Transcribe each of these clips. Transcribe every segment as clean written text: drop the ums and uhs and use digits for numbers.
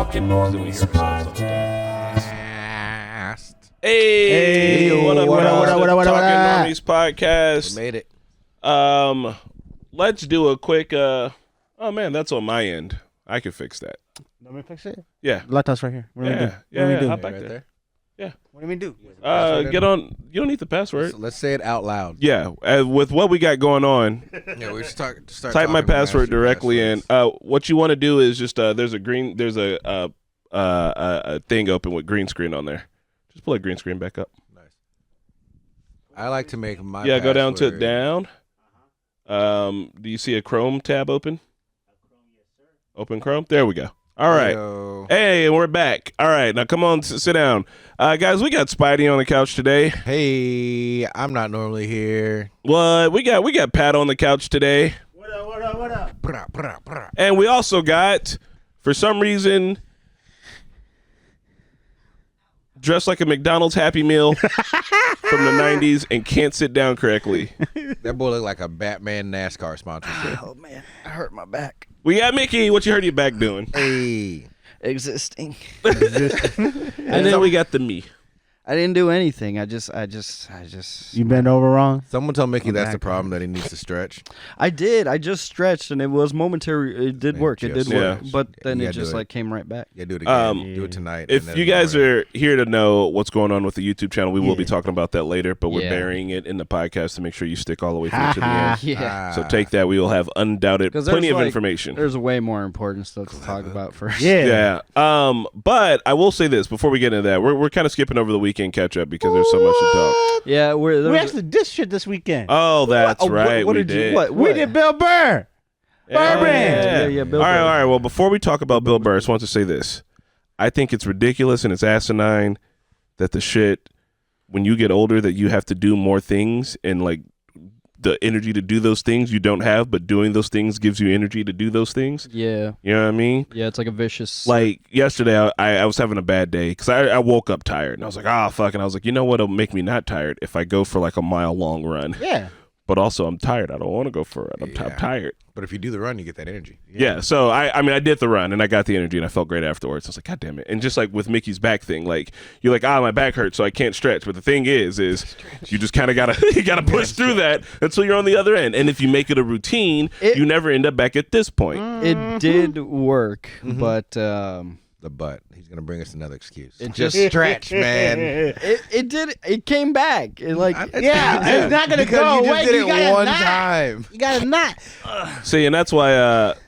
Talking Normies podcast. Hey, what up, Talking Normies podcast. We made it. Let's do a quick. Oh man, that's on my end. I can fix that. Let me fix it. Yeah. Laptop's right here. What do we do? What do we do? Hop back Right there. Yeah. What do we do? Get on. You don't need the password. Let's say it out loud. Yeah. With what we got going on, Yeah, we should start type my talking about password actual directly in. passwords. What you want to do is just there's a thing open with green screen on there. Just pull that green screen back up. Nice. I like to make my Go down to password- down. Do you see a Chrome tab open? Open Chrome. There we go. All right. Yo. Hey, we're back. All right, now come on, sit down, guys. We got Spidey on the couch today. Hey, I'm not normally here. What we got Pat on the couch today, What up? Brah, brah, brah. and we also got, for some reason, dressed like a McDonald's Happy Meal from the '90s and can't sit down correctly. That boy look like a Batman NASCAR sponsorship. Oh man, I hurt my back. We got Mickey. What you heard your back doing? Hey, Existing. And then we got the me. I didn't do anything. I just. You bent over wrong? someone tell Mickey that's the back. problem, that he needs to stretch. I did. I just stretched, and it was momentary. It did Man, work. It did just work. stretch. But then You it gotta just do it. like came right back. Yeah, do it again. Um, Do it tonight. If and you then guys tomorrow. are here to know what's going on with the YouTube channel, we will be Yeah. talking about that later, but we're Yeah. burying it in the podcast to make sure you stick all the way through to the end. Yeah. So take that. We will have undoubted 'Cause plenty there's, of like, information. There's way more important stuff to talk about first. Yeah. Yeah. But I will say this before we get into that. We're kind of skipping over the weekend catch up because there's so much to talk. Yeah. We actually did shit this weekend. Oh, that's What- right. What we did did. you? What? We did Bill Burr. Yeah. Burr Brand. Yeah, Bill all right, Burr. all right. Well, before we talk about Bill Burr, I just want to say this. I think it's ridiculous and it's asinine that the shit, when you get older, that you have to do more things and like the energy to do those things you don't have, but doing those things gives you energy to do those things. Yeah. You know what I mean? Yeah. It's like a vicious. Like yesterday, I was having a bad day because I woke up tired and I was like, fuck. And I was like, you know what'll make me not tired? If I go for like a mile long run. Yeah. But also, I'm tired. I don't want to go for it. I'm Yeah. tired. But if you do the run, you get that energy. Yeah. So I mean, I did the run and I got the energy and I felt great afterwards. I was like, God damn it. And just like with Mickey's back thing, like you're like, my back hurts, so I can't stretch. But the thing is you just kind of gotta push through that until you're on the other end. And if you make it a routine, you never end up back at this point. It did work, but The butt. He's gonna bring us another excuse. It Just just- stretch, man. it did. It came back. It like. Yeah, it's not gonna Because go you just away. did You it gotta one not. time. You gotta not. See, and that's why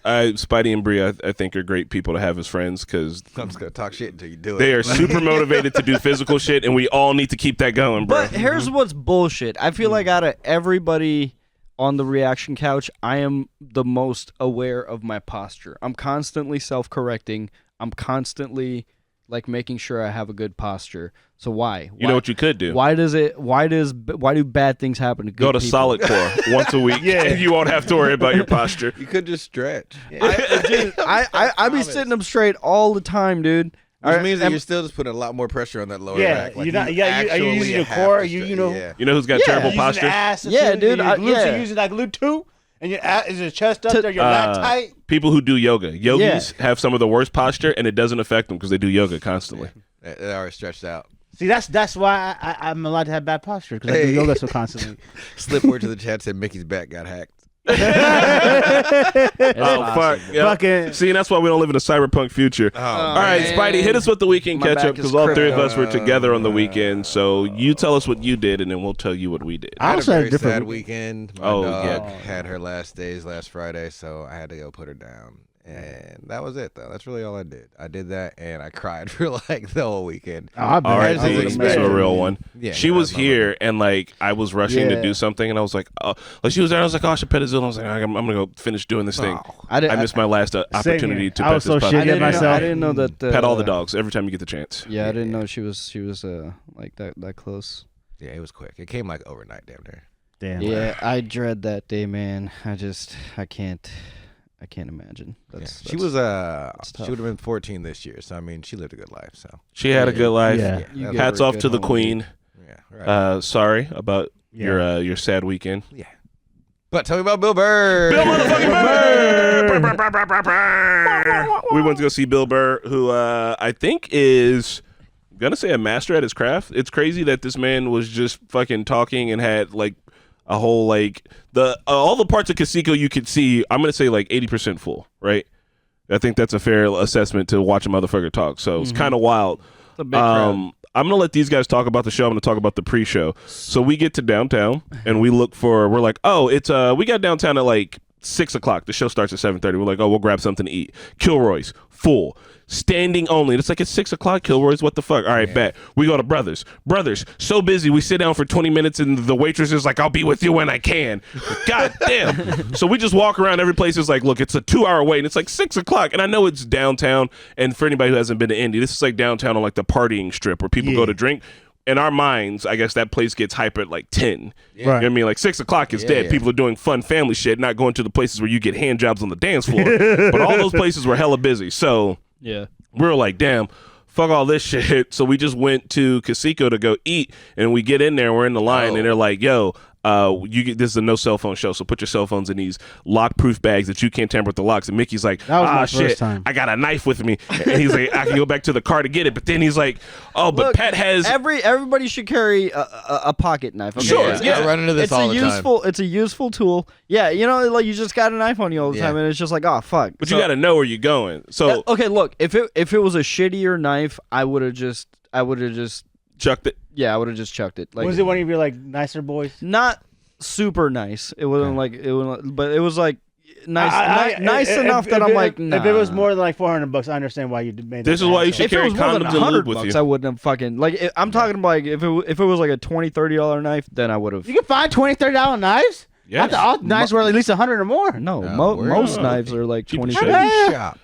Spidey and Bree, I think, are great people to have as friends because I'm just gonna talk shit until you do it. they are super motivated to do physical shit, and we all need to keep that going, bro. But here's what's bullshit. I feel like out of everybody on the reaction couch, I am the most aware of my posture. I'm constantly self-correcting. I'm constantly like making sure I have a good posture. So why? You know what you could do? Why do bad things happen to good Go to people? Solid Core once a week, and you won't have to worry about your posture. You could just stretch. I be sitting up straight all the time, dude. Which means that you're still just putting a lot more pressure on that lower Yeah, back. Like you're not. Yeah, are you using your core? You know. Yeah. You know who's got Yeah. terrible Using posture? the ass. Yeah, dude, Your glutes yeah. are using like glute too, and your ass, is your chest up To- there? You're not tight. People who do yoga. Yogis have some of the worst posture, and it doesn't affect them because they do yoga constantly. They already stretched out. See, that's why I'm allowed to have bad posture because I do Hey. yoga so constantly. Slip word to the chat said Mickey's back got hacked. Oh, fuck. Yep. Fucking. See, that's why we don't live in a cyberpunk future. All right, man. Spidey, hit us with the weekend My catch back up is because all three of crypto. us were together on the weekend. So you tell us what you did, and then we'll tell you what we did. I had a also had a very different sad weekend. weekend. My Oh, dog yeah. had her last days last Friday, so I had to go put her down. And that was it, though. That's really all I did. I did that, and I cried for like the whole weekend. I bet. All right, As you to expect. a real one. Yeah, She yeah, was that's my here, and like I was rushing to Yeah. do something, and I was like, like she was there. I was like, I should pet Azul. I was like, I'm gonna go finish doing this thing. I did. I missed my last opportunity here. to I pet was this so puppy. shitty I didn't myself. Know, I didn't know that. Pet all the dogs every time you get the chance. Yeah, I didn't know she was like that close. Yeah, it was quick. It came like overnight, damn near. Damn. Yeah, I dread that day, man. I can't imagine. She was tough. she would have been 14 this year, so I mean, she lived a good life. So She had a good life. Yeah. You Yeah, gave Hats her a off good to the home, queen. yeah, right. Sorry about Yeah. your sad weekend. yeah. But tell me about Bill Burr. Bill motherfucking Burr! We went to go see Bill Burr, who I think is gonna say a master at his craft. It's crazy that this man was just fucking talking and had like a whole like all the parts of Casico you could see. I'm gonna say like 80% full, right? I think that's a fair assessment to watch a motherfucker talk. So it's kind of wild. It's a big crowd. I'm gonna let these guys talk about the show. I'm gonna talk about the pre-show. So we get to downtown and we're like, oh, it's we got downtown at like 6 o'clock. The show starts at 7:30. We're like, oh, we'll grab something to eat. Kilroy's full. Standing only. It's like it's 6 o'clock. Kilroy's, what the fuck? All right, bet. We go to Brothers. Brothers, so busy. We sit down for 20 minutes and the waitress is like, I'll be with you when I can. God damn. So we just walk around. Every place is like, look, it's a 2-hour wait and it's like 6 o'clock. And I know it's downtown. And for anybody who hasn't been to Indy, this is like downtown on like the partying strip where people go to drink. In our minds, I guess that place gets hype at like 10. Yeah. You know what I mean? Like 6 o'clock is dead. Yeah. People are doing fun family shit, not going to the places where you get hand jobs on the dance floor. But all those places were hella busy. So Yeah. we were like, damn, fuck all this shit. So we just went to Casico to go eat, and we get in there, we're in the line, and they're like, yo, this is a no cell phone show, so put your cell phones in these lock-proof bags that you can't tamper with the locks. And Mickey's like, That was my shit, first time. I got a knife with me. And he's like, I can go back to the car to get it. But then he's like, oh, but Look, Pat has... everybody should carry a pocket knife. Okay? Sure, yeah. I run into this all the time. It's a useful tool. Yeah, you know, like you just got a knife on you all the time, and it's just like, oh fuck. But you got to know where you're going. So okay, look, if it was a shittier knife, I would have just chucked it. Yeah, I would have just chucked it. Like, Was it one of your like nicer boys? not super nice? It wasn't like it was, but it was like nice enough that I'm like, nah. If it was more than like $400, I understand why you made that. This is why you should If it carry was more than condoms and lube with $100, you. I wouldn't have fucking like. I'm talking about like if it was like a $20, $30 knife, then I would have. You can find $20, $30 knives. Yes. All knives were at least 100 or more. No, Yeah, most we're- knives are like Cheap 20. as shit. Yeah. Shop.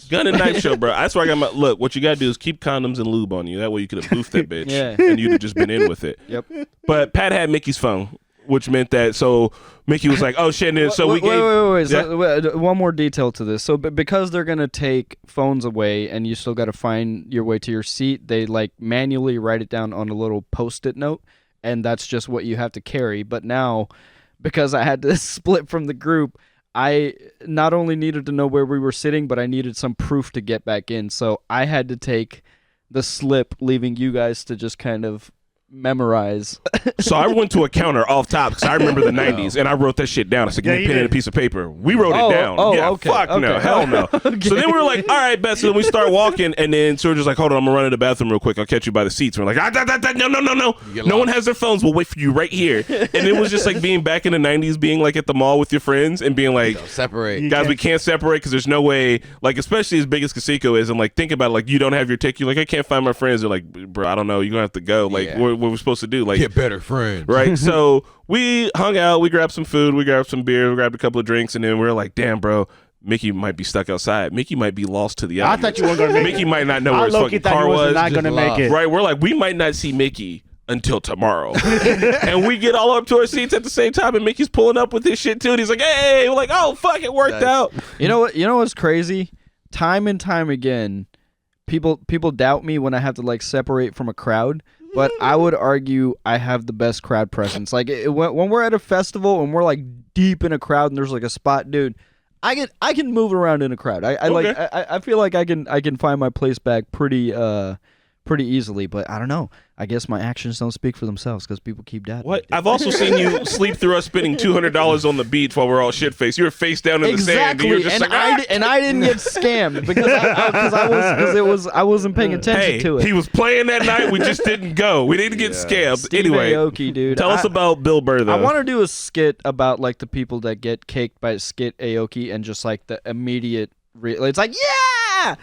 Gun and knife show, bro. That's where I got my look. What you gotta do is keep condoms and lube on you. That way you could have boofed that bitch, Yeah. and you'd have just been in with it. Yep. But Pat had Mickey's phone, which meant that so Mickey was like, "Oh shit!" And so we wait, gave. wait. Yeah. So, one more detail to this. So, because they're gonna take phones away, and you still got to find your way to your seat, they like manually write it down on a little Post-it note, and that's just what you have to carry. But now, because I had to split from the group, I not only needed to know where we were sitting, but I needed some proof to get back in. So I had to take the slip, leaving you guys to just kind of memorize. So I went to a counter off top because I remember the '90s, and I wrote that shit down. I said, "Give me a you pen and a did. piece of paper." We wrote it down. Yeah, okay, fuck no, okay. hell no. So then we were like, "All right, Beth." So then we start walking, and then so we're just like, "Hold on, I'm gonna run to the bathroom real quick. I'll catch you by the seats." We're like, no. No one has their phones. We'll wait for you right here. And it was just like being back in the '90s, being like at the mall with your friends, and being like, Separate. guys, we can't separate because there's no way, like, especially as big as Casico is, and like, think about it, like, you don't have your ticket. You're like, I can't find my friends. They're like, bro, I don't know. You're gonna have to go. Like, Yeah. what we're supposed to do? Like, Get better friends. right? So we hung out. We grabbed some food. We grabbed some beer. We grabbed a couple of drinks, and then we were like, damn, bro. Mickey might be stuck outside. Mickey might be lost to the I elements. thought you weren't going to make it. Mickey might not know I where his low-key fucking thought car you was was. not going to Just make it. Right? We're like, we might not see Mickey until tomorrow. And we get all up to our seats at the same time, and Mickey's pulling up with his shit too. And he's like, hey, we're like, oh, fuck, it worked Nice. out. You know what? You know what's crazy? Time and time again, people doubt me when I have to like separate from a crowd. But I would argue I have the best crowd presence. Like when we're at a festival and we're like deep in a crowd and there's like a spot, dude, I can move around in a crowd. I feel like I can find my place back pretty easily. But I don't know. I guess my actions don't speak for themselves because people keep doubting. What? I've also seen you sleep through us spending $200 on the beach while we're all shit faced. You were face down in the sand. And you were just like, I didn't get scammed because I wasn't paying attention hey, to it. he was playing that night. We just didn't go. We didn't get scammed. Steve Anyway, Aoki, dude. tell us about Bill Burr, though. I want to do a skit about like the people that get caked by Skit Aoki and just like the immediate. It's like yeah.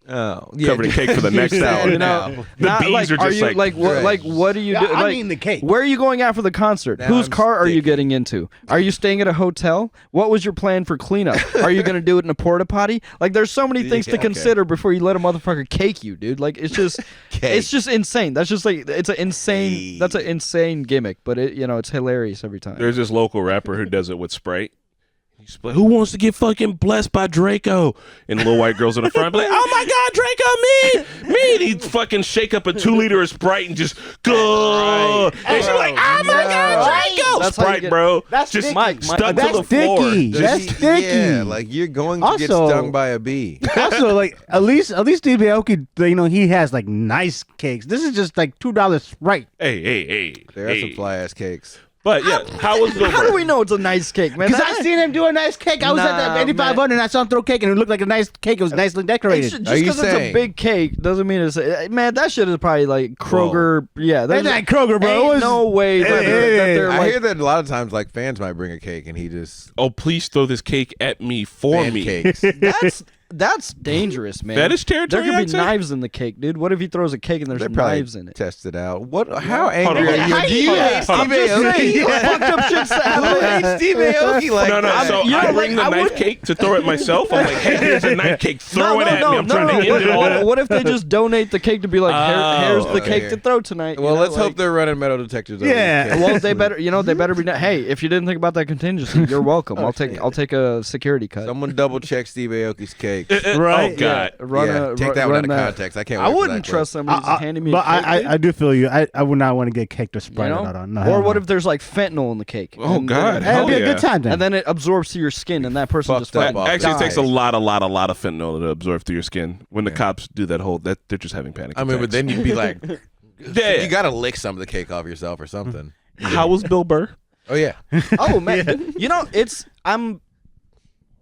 Oh, covered in cake for the next hour. You know, The not, bees like, are just you, like, what, like what do you do? I Like, mean the cake. Where are you going after the concert? Now Whose I'm car are you sticking. getting into? Are you staying at a hotel? What was your plan for cleanup? Are you gonna do it in a porta potty? Like, there's so many things to Yeah, okay. consider before you let a motherfucker cake you, dude. Like, it's just, it's just insane. That's just like, it's an insane. That's an insane gimmick, but it's hilarious every time. There's this local rapper who does it with Sprite. He's like, who wants to get fucking blessed by Draco? And the little white girls in the front be like, oh my God, Draco, me. And he'd fucking shake up a 2-liter of Sprite and just go. And she's like, oh my God, Draco. That's how you Sprite, get- bro. That's just Mike, stuck to that's the floor. sticky. That's sticky. Yeah, like you're going to get Also- stung by a bee. Also, like at least Steve Aoki, he has like nice cakes. This is just like $2 Sprite. Hey. There are some fly ass cakes. But yeah, how was Bill How Burr? do we know it's a nice cake, man? Because I seen him do a nice cake. I was at Nah, the 8500 and I saw him throw cake and it looked like a nice cake. It was nicely decorated. Just Are you because it's a saying- big cake doesn't mean it's man. That shit is probably like Kroger. Yeah, That's not Kroger, bro. It Ain't was- no way that they're I like. hear that a lot of times, like fans might bring a cake and he just Oh, please throw this cake at me for me. pancakes. That's dangerous, man. That is territory, There could I'd be say. knives in the cake, dude. What if he throws a cake and there's They probably knives in it? test it out. What? How Hold angry on. are you? Do you hate Steve I'm just saying, Aoki? fucked up shit's Who happening. hates Steve Aoki like No. that? So you I know, bring like, the I knife would- cake to throw at myself. I'm like, hey, here's a knife cake. Throw it at me. I'm trying to end it all. What if they just donate the cake to be like, here's the okay. cake to throw tonight? Well, you know, let's hope like- they're running metal detectors. over Yeah. this cake. Well, they better, they better be. Hey, if you didn't think about that contingency, you're welcome. I'll take a security cut. Someone double check Steve Aoki's cake. Right? Oh God. Take that one out of context. I can't. I wait for wouldn't that trust clip. somebody just handing me a But cake. dude. I do feel you. I would not want to get cake or Sprite. You know? out on. No, Or hell what no. if there's like fentanyl in the cake? Oh, And God. then- That'd Hell be a yeah. good time then. And then it absorbs to your skin, and that person Fuck just that. fucking Well, Actually, it takes a dies. lot of fentanyl to absorb through your skin. When the cops do that whole, that they're just having panic I mean, but attacks. then you'd be like, Yeah. you gotta lick some of the cake off yourself or something. How was Bill Burr? Oh yeah. Oh man, I'm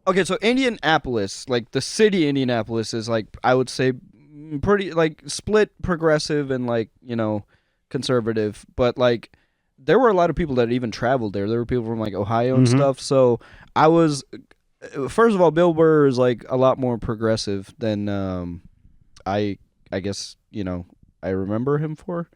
okay. So Indianapolis, like the city Indianapolis, is like I would say pretty like split progressive and like conservative, but like there were a lot of people that even traveled there. There were people from like Ohio and stuff. So I was first of all, Bill Burr is like a lot more progressive than I guess I remember him for.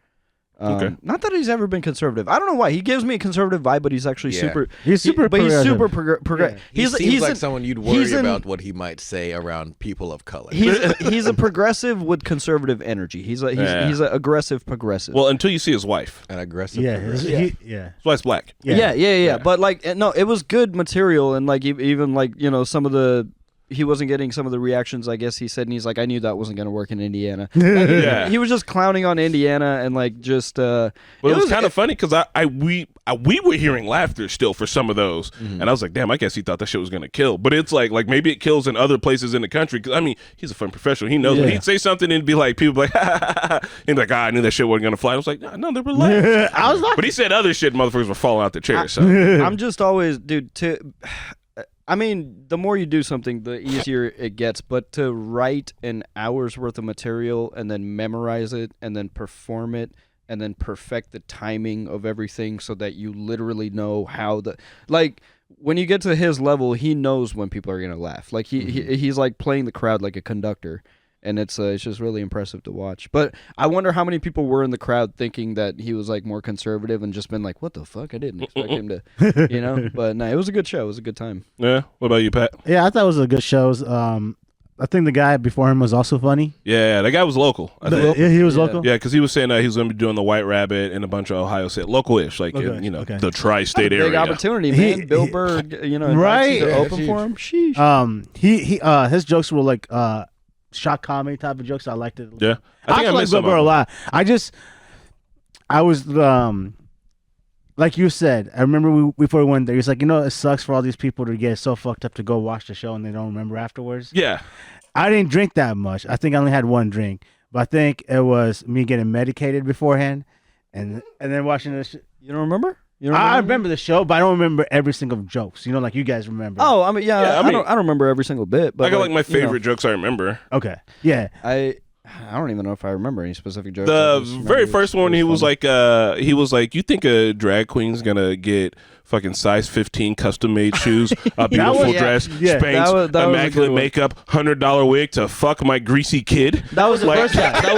Okay. Not that he's ever been conservative. I don't know why. He gives me a conservative vibe, but he's actually Yeah. super. He's super but he's progressive. super progressive. He seems like someone you'd he's worry an- about what he might say around people of color. He's a progressive with conservative energy. He's an aggressive progressive. Well, until you see his wife. An aggressive. Yeah, progressive. yeah. His wife's black. yeah. But like, no, it was good material, and like even like some of the. He wasn't getting some of the reactions, I guess he said, and he's like, I knew that wasn't going to work in Indiana. Like, Yeah. He was just clowning on Indiana and like just. But it was kind of funny because we were hearing laughter still for some of those, and I was like, damn, I guess he thought that shit was gonna kill. But it's like maybe it kills in other places in the country. Because I mean, he's a fun professional. He knows when he'd say something and be like, people be like, and like, I knew that shit wasn't gonna fly. I was like, no, they were laughing. I was like, But he said other shit, motherfuckers were falling out the chair. So I'm just always, dude. I mean, the more you do something, the easier it gets. But to write an hour's worth of material and then memorize it and then perform it and then perfect the timing of everything so that you literally know how when you get to his level, he knows when people are gonna laugh. Like he's like playing the crowd like a conductor. And it's just really impressive to watch. But I wonder how many people were in the crowd thinking that he was like more conservative and just been like, what the fuck? I didn't expect him to, But no, it was a good show. It was a good time. yeah. What about you, Pat? yeah, I thought it was a good show. I think the guy before him was also funny. Yeah, that guy was local. I think. Yeah, he was Yeah. local. Yeah, because he was saying that he was going to be doing the White Rabbit and a bunch of Ohio State local-ish, like Okay, in, okay. the tri-state Big area. opportunity, He- man. Bill Burr, invites Right. you to Yeah, open that's for him. Sheesh. His jokes were like shock comedy type of jokes. I liked it. Yeah, I think like missed Bill some Burr a of them. lot. I was like you said. I remember before we went there. He was like, it sucks for all these people to get so fucked up to go watch the show and they don't remember afterwards. Yeah, I didn't drink that much. I think I only had one drink, but I think it was me getting medicated beforehand, and then watching this. You don't remember? You I remember the show, but I don't remember every single jokes. Like you guys remember. Oh, I mean, Yeah, I mean- don't remember every single bit. But I got like my you know, favorite jokes I remember. okay. Yeah. I don't even know if I remember any specific jokes. I The just remember very it was- first one, it he was funny. like, you think a drag queen's gonna get fucking size 15 custom made shoes, a beautiful was- dress, yeah. Spanx, That was a good immaculate one. makeup, $100 wig to fuck my greasy kid. That was the Like- first guy. That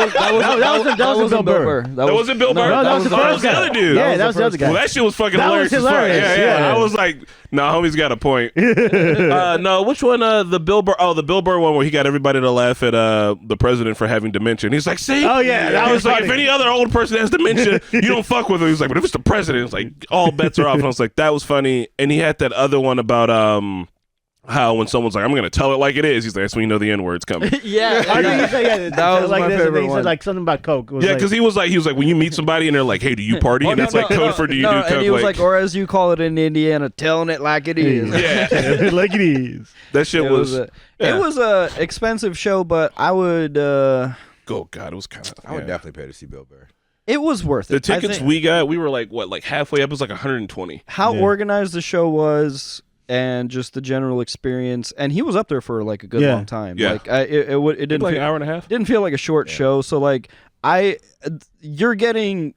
wasn't Bill Burr. That wasn't Bill Burr. No, that was the first guy. other dude. Yeah, that was the other guy. Well, that shit was fucking That was hilarious. as fuck. hilarious, Yeah. yeah. I was like, nah, homie's got a point. No, which one? The Bill Burr. Oh, the Bill Burr one where he got everybody to laugh at the president for having dementia. And he's like, see? Oh, yeah, that He was like, funny. if any other old person has dementia, you don't fuck with him. He's like, but if it's the president, it's like all bets are off. And I was like, That was funny. And he had that other one about how when someone's like, I'm going to tell it like it is, he's like, that's when you know the N-word's coming. Yeah, I think he said, that was like my this, and favorite he one. said like something about coke. It was Yeah, like- because he was like, when you meet somebody and they're like, hey, do you party? And it's like code for do you do coke? And he was like, or as you call it in Indiana, telling it like it is. yeah. like it is. That shit It was. was a expensive show, but I would. Oh God, it was kind of. I would definitely pay to see Bill Burr. It was worth it. The tickets we got, we were like halfway up. It was like 120. How organized the show was, and just the general experience, and he was up there for like a good long time. Yeah. Like it didn't Like feel, an hour and a half. didn't feel like a short show. So like you're getting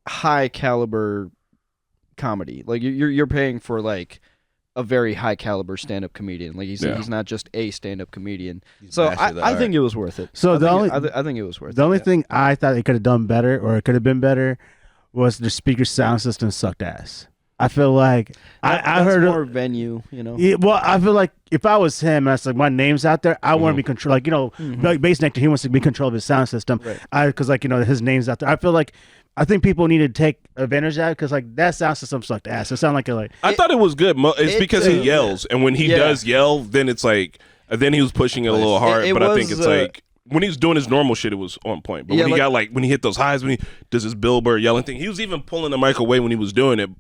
high caliber comedy. Like you're paying for like a very high caliber stand up comedian. Like he's not just a stand up comedian. So I think it was worth it. So I think it was worth it. The only thing I thought it could have done better, or it could have been better, was the speaker sound system sucked ass. I feel like I heard more venue, you know. Yeah, well, I feel like if I was him, and it's like my name's out there, I want to be control. Like like Bass Nectar, he wants to be in control of his sound system. Right. Because his name's out there. I think people need to take advantage of that because like that sound system sucked ass. It sounded like I thought it was good. It's because he yells, and when he does yell, then it's like then he was pushing it a little hard. But I think it's like when he was doing his normal shit, it was on point. But when he got when he hit those highs, when he does his Bill Burr yelling thing, he was even pulling the mic away when he was doing it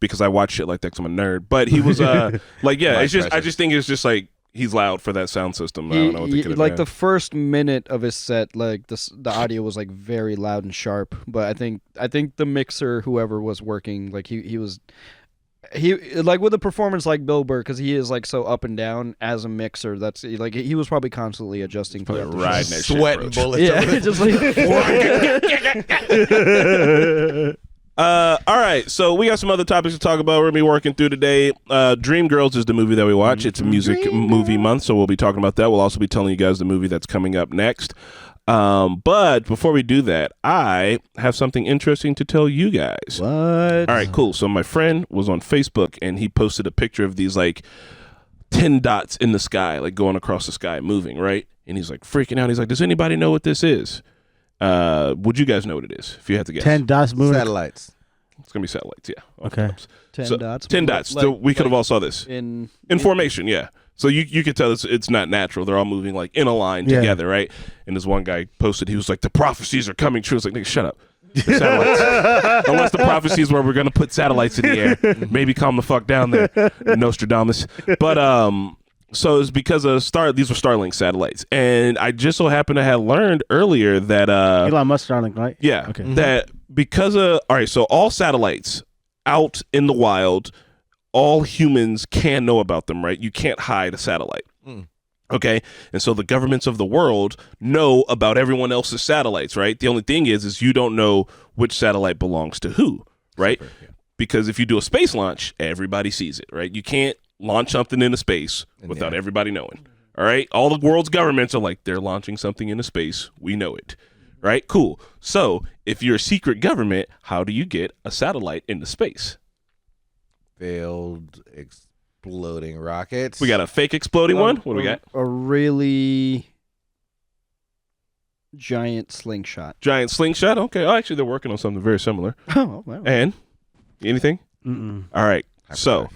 because I watch shit like that because I'm a nerd. But he was it's just I just think it's just like he's loud for that sound system. I don't know what they could have done. The first minute of his set, like the audio was like very loud and sharp. But I think the mixer, whoever was working, like he was like with a performance like Bill Burr, because he is like so up and down as a mixer. That's like he was probably constantly adjusting. Probably riding that shit, Sweating bullets. Yeah, just like. All right, so we got some other topics to talk about. We're gonna be working through today. Dreamgirls is the movie that we watch. It's a music movie month, so we'll be talking about that. We'll also be telling you guys the movie that's coming up next. But before we do that, I have something interesting to tell you guys. What? All right, cool. So my friend was on Facebook and he posted a picture of these like 10 dots in the sky, like going across the sky, moving, right? And he's like freaking out. He's like, does anybody know what this is? Would you guys know what it is if you had to guess? 10 dots moving. Satellites. It's gonna be satellites, yeah. Okay. 10 dots. 10 dots. So we could have all saw this in formation, yeah. So you could tell it's not natural. They're all moving like in a line together, right? And this one guy posted, he was like, the prophecies are coming true. It's like, nigga, shut up. They're satellites. Unless the prophecies where we're gonna put satellites in the air, maybe calm the fuck down there, Nostradamus. But so it's because of these were Starlink satellites, and I just so happened to have learned earlier that Elon Musk Starlink, right? yeah, Okay. that because of so all satellites out in the wild, all humans can know about them, right? You can't hide a satellite. Okay, and so the governments of the world know about everyone else's satellites, right? The only thing is you don't know which satellite belongs to who, right? Because if you do a space launch, everybody sees it, right? You can't launch something into space without everybody knowing. All right, all the world's governments are like, they're launching something into space. We know it, right? Cool. So if you're a secret government, how do you get a satellite into space? Failed exploding rockets. We got a fake exploding one. What do we got? A really giant slingshot. Giant slingshot. Okay. Oh, actually, they're working on something very similar. Oh, wow. And anything? Mm-mm. All right. So,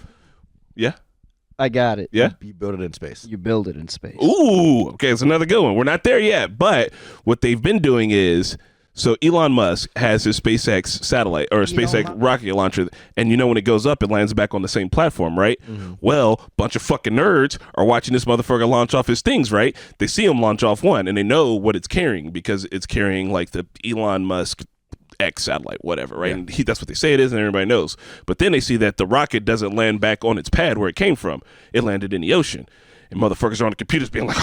yeah. I got it. Yeah. You build it in space. You build it in space. Ooh. Okay. It's another good one. We're not there yet, but what they've been doing is. So Elon Musk has his SpaceX satellite or SpaceX rocket launcher, and when it goes up, it lands back on the same platform, right? Well, bunch of fucking nerds are watching this motherfucker launch off his things, right? They see him launch off one, and they know what it's carrying because it's carrying like the Elon Musk X satellite, whatever, right? And that's what they say it is, and everybody knows. But then they see that the rocket doesn't land back on its pad where it came from. It landed in the ocean. And motherfuckers are on the computers being like,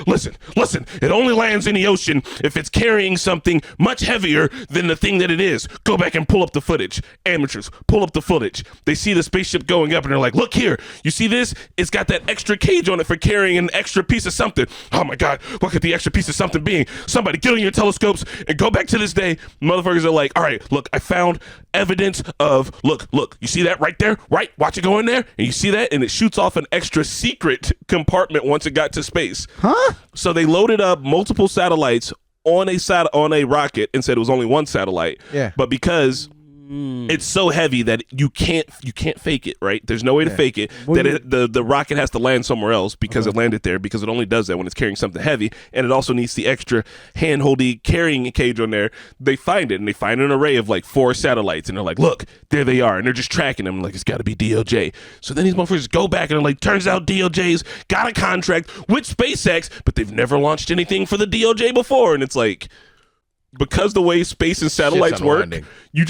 listen, it only lands in the ocean if it's carrying something much heavier than the thing that it is. Go back and pull up the footage. Amateurs, pull up the footage. They see the spaceship going up and they're like, look here, you see this? It's got that extra cage on it for carrying an extra piece of something. Oh my God, what could the extra piece of something be? Somebody get on your telescopes and go back to this day. Motherfuckers are like, all right, look, I found evidence of, look, you see that right there? Right? Watch it go in there. And you see that? And it shoots off an extra secret compartment once it got to space. Huh? So they loaded up multiple satellites on a rocket and said it was only one satellite. Yeah. But because It's so heavy that you can't fake it, right? There's no way to fake it. The rocket has to land somewhere else because it landed there, because it only does that when it's carrying something heavy, and it also needs the extra hand-holdy carrying cage on there. They find it, and they find an array of like 4 satellites, and they're like, look, there they are, and they're just tracking them. Like, it's got to be DOJ. So then these motherfuckers go back, and they're like, turns out DOJ's got a contract with SpaceX, but they've never launched anything for the DOJ before, and it's like, because the way space and satellites work, you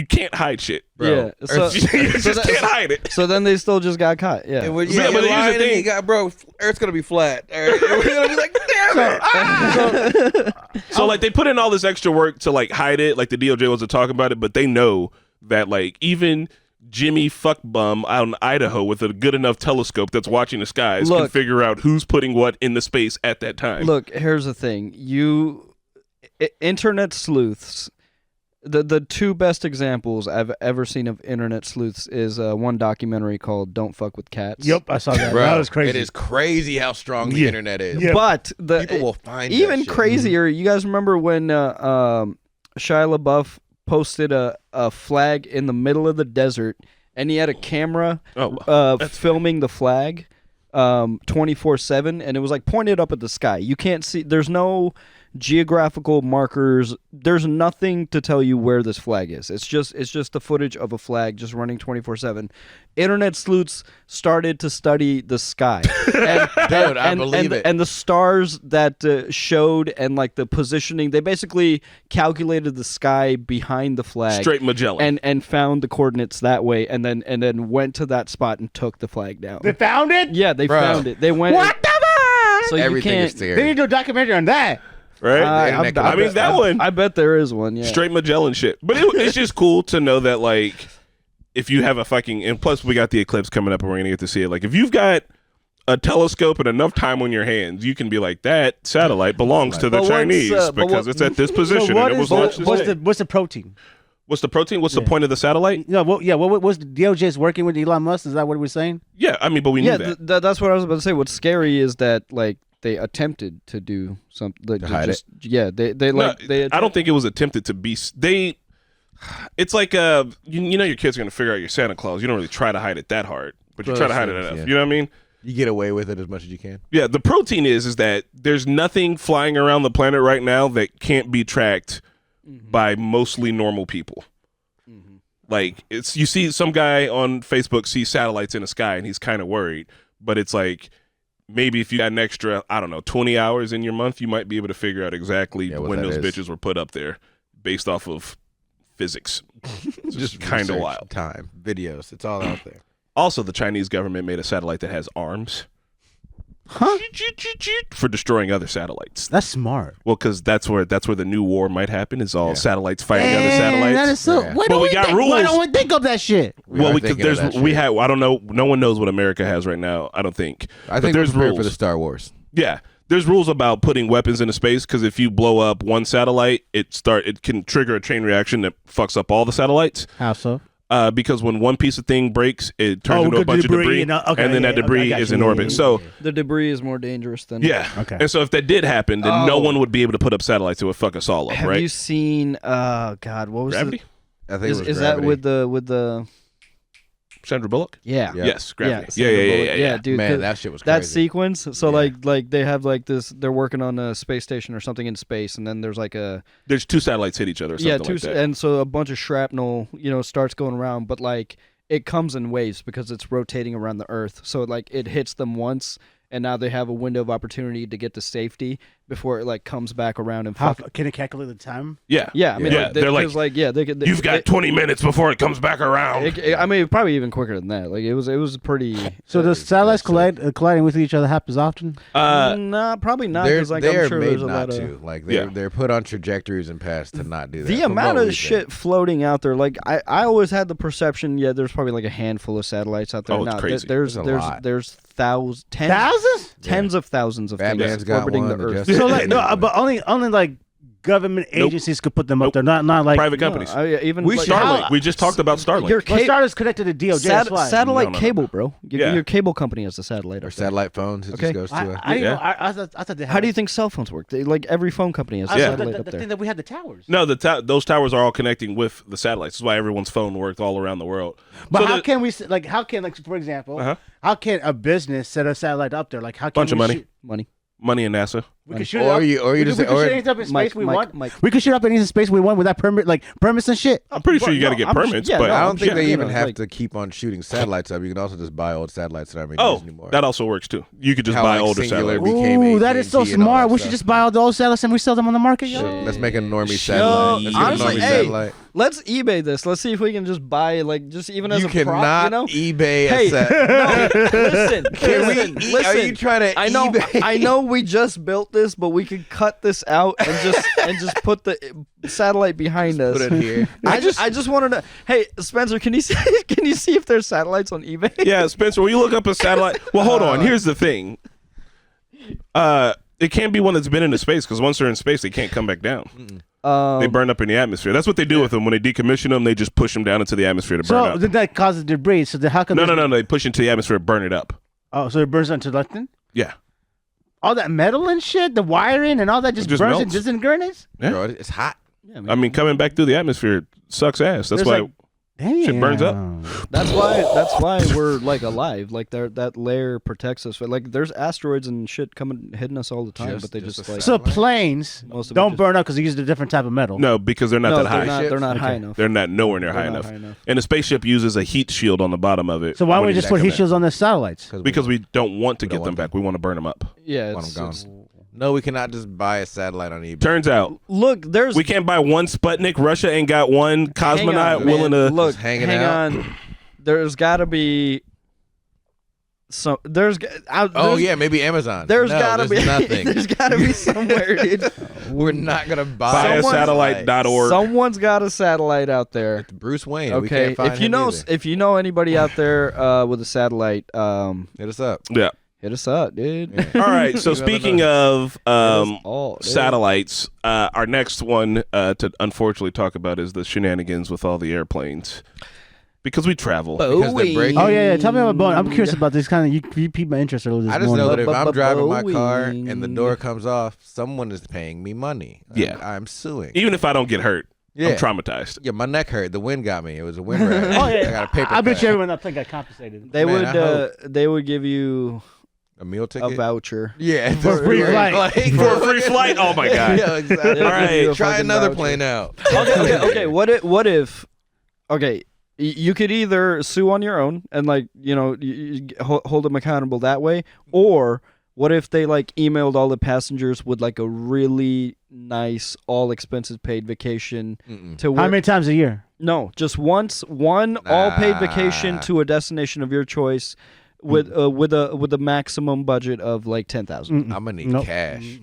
can't hide shit, bro. Yeah, so, you just can't hide it. So then they still just got caught. Yeah, But here's the thing, bro. Earth's gonna be flat. We're gonna be like, damn it. So like they put in all this extra work to like hide it, like the DOJ wasn't talking about it, but they know that like even Jimmy Fuckbum out in Idaho with a good enough telescope that's watching the skies can figure out who's putting what in the space at that time. Look, here's the thing. Internet sleuths, the 2 best examples I've ever seen of internet sleuths is one documentary called Don't Fuck with Cats. Yep, I saw that. Bro, that was crazy. It is crazy how strong the internet is. Yeah. But People will find even that shit. crazier. You guys remember when Shia LaBeouf posted a flag in the middle of the desert, and he had a camera filming the flag 24/7, and it was like pointed up at the sky. You can't see. There's no geographical markers. There's nothing to tell you where this flag is. It's just the footage of a flag just running 24/7. Internet sleuths started to study the sky, Dude, I believe it. And the stars that showed, and like the positioning. They basically calculated the sky behind the flag, Straight Magellan, and found the coordinates that way, and then went to that spot and took the flag down. They found it? Yeah, they found it. They went. What the fuck? So Everything you is can't. scary. They need to do a documentary on that. right? I mean that one, I bet there is one. Yeah. straight Magellan shit. But it's just cool to know that like if you have a fucking, and plus we got the eclipse coming up and we're gonna get to see it. Like if you've got a telescope and enough time on your hands, you can be like, that satellite belongs to the Chinese because it's at this position and it was launched this day. What's the protein? What's the protein? What's the point of the satellite? No, what was the DOJ's working with Elon Musk? Is that what we're saying? Yeah, I mean, but we knew that. That's what I was about to say. What's scary is that like they attempted to do something. Like, to hide it. Yeah, I don't think it was attempted to be. It's like you know your kid's gonna figure out your Santa Claus. You don't really try to hide it that hard, but you try to hide it enough. Yeah. You know what I mean? You get away with it as much as you can. Yeah, the protein is that there's nothing flying around the planet right now that can't be tracked by mostly normal people. Like you see some guy on Facebook see satellites in the sky and he's kind of worried, but it's like maybe if you got an extra, I don't know, 20 hours in your month, you might be able to figure out exactly when those bitches were put up there based off of physics. It's just kind of wild. Time, videos, it's all out there. Also, the Chinese government made a satellite that has arms. Huh? For destroying other satellites. That's smart. Well, because that's where the new war might happen. Is all satellites fighting other satellites. That is so. Yeah. Why But we got rules. Why don't we think of that shit? Well, are because thinking of that we shit. have. I don't know. No one knows what America has right now. I don't think. I But think there's we're prepared rules for the Star Wars. Yeah, there's rules about putting weapons into space because if you blow up one satellite, it can trigger a chain reaction that fucks up all the satellites. How so? Because when one piece of thing breaks, it turns into a bunch of debris, and then that debris is in orbit. So the debris is more dangerous than. yeah, Okay. And so if that did happen, then no one would be able to put up satellites. It would fuck us all up, Have right? you seen? God, what was Gravity? I think Is that with the? Sandra Bullock? Yeah. Yeah. Yes, Gravity. Yeah, dude. Man, 'cause that shit was that crazy. sequence. So like they have like this. They're working on a space station or something in space, and then there's like a There's two satellites hit each other. Or something like that. and so a bunch of shrapnel, starts going around, but like it comes in waves because it's rotating around the Earth. So like it hits them once, and now they have a window of opportunity to get to safety before it like comes back around and How fuck. can it calculate the time? Yeah. Yeah, I mean, Yeah, they're like, 'cause, they could. You've got 20 minutes before it comes back around. I mean, probably even quicker than that. Like it was pretty. So does satellites colliding with each other happens often? Nah, probably not. They're 'Cause, like, I'm sure made there's a not lot to. of. Like Yeah. they're put on trajectories and paths to not do that. The for amount what of reason. shit floating out there, like I always had the perception, there's probably like a handful of satellites out there. Oh, it's now, crazy. There's a lot. there's Thousands? tens of thousands of Batman's things got orbiting one, the Earth. Justice So like no, but only like government agencies could put them up there, not like Private companies. Even We like, should- Starlink. We just talked about Starlink. Your Well, Starlink's connected to DOJ. That's why. satellite No. cable, bro. Yeah. Your cable company has a satellite. Or up there. satellite phones. It Okay. just goes to a... I didn't Yeah. know. I thought they had. How do you think cell phones work? Like every phone company has a I thought satellite the up there. thing that we had the towers. No, those towers are all connecting with the satellites. That's why everyone's phone worked all around the world. But So how the- can we how can for example, Uh-huh. how can a business set a satellite up there? Like how can Bunch of we money. shoot- Money in NASA. We could shoot Or it up. you- or you we just- could or- shoot anything up in space we want. Mike. We could shoot up anything in space we want without permits and shit. I'm pretty sure you got to no, get I'm- permits, yeah, but no, I I'm don't think sure, they you even know, have like- to keep on shooting satellites up. You can also just buy old satellites that aren't being oh, used anymore. that also works too. You could just How, buy like, older Singular satellites. became Ooh, that is so AT&T and all smart. that We should stuff. just buy all those satellites and resell them on the market, yo. Shit, let's make a normie Yo, satellite. Let's get a honestly, normie hey, satellite. let's eBay this. Let's see if we can just buy like just even as You a prop. cannot You know? eBay Hey, a set. no, listen, Can we listen, eat- listen. Are you trying to I know, eBay? I know. We just built this, but we could cut this out and just put the satellite behind us. Put it here. I just wanted to. Hey, Spencer, can you see if there's satellites on eBay? Yeah, Spencer, when you look up a satellite, well, hold on. Here's the thing. It can't be one that's been into space because once they're in space, they can't come back down. They burn up in the atmosphere. That's what they do with them. When they decommission them, they just push them down into the atmosphere to burn So up. then that causes debris. So then how come? No. They push into the atmosphere to burn it up. Oh, so it burns into nothing. Yeah. All that metal and shit, the wiring and all that just just burns melts. and disintegrates. Yeah. Bro, it's hot. Yeah, I mean, coming back through the atmosphere sucks ass. That's There's why. like- Damn. Shit burns up. That's why we're like alive. Like that layer protects us. Like there's asteroids and shit coming hitting us all the time, but they Just just a like So planes most of it don't just- burn up because they use a different type of metal. No, because they're not no, that high. they're not high Okay. enough. They're not nowhere near They're high not enough. high enough. And the spaceship uses a heat shield on the bottom of it. So why don't when we you just put back heat them shields on the satellites? Because we don't want to We get don't them want back. We want to burn them up. Yeah, Want 'em gone. it's No, we cannot just buy a satellite on eBay. Turns out look. There's we can't buy one Sputnik. Russia ain't got one hang on, cosmonaut man. willing to. look. Just hanging hang out. on. There's got to be some. Oh yeah, maybe Amazon. There's No, gotta there's be nothing. there's gotta be somewhere, dude. We're not gonna buy Buyasatellite.org. Someone's got a satellite out there. It's Bruce Wayne. We Okay, can't find if you him know either. if you know anybody out there with a satellite, Hit us up. Yeah. hit us up, dude. Yeah. All right. So You never speaking know. of All, dude. satellites, our next one to unfortunately talk about is the shenanigans with all the airplanes, because we travel. Because they're breaking. Oh yeah. Tell me about Boeing. I'm curious about this kind of. You piqued my interest earlier this I just morning. know that if I'm driving my car Boeing. and the door comes off, someone is paying me money. Yeah. And I'm suing. Even if I don't get hurt, Yeah. I'm traumatized. Yeah, my neck hurt. The wind got me. It was a wind rash. Oh yeah. I got a paper. I bet cut. you everyone that thing got compensated. They Man, they would give you a meal a ticket. voucher. Yeah, For a free flight. For a free flight? Oh my god. Yeah, exactly. All right. Try fucking another voucher. plane out. Okay. What if? Okay, you could either sue on your own and like you hold them accountable that way, or what if they like emailed all the passengers with like a really nice all expenses paid vacation to How where, many times a year? no, just one all paid vacation Nah. to a destination of your choice with a maximum budget of like 10,000. I'm gonna need Nope. cash.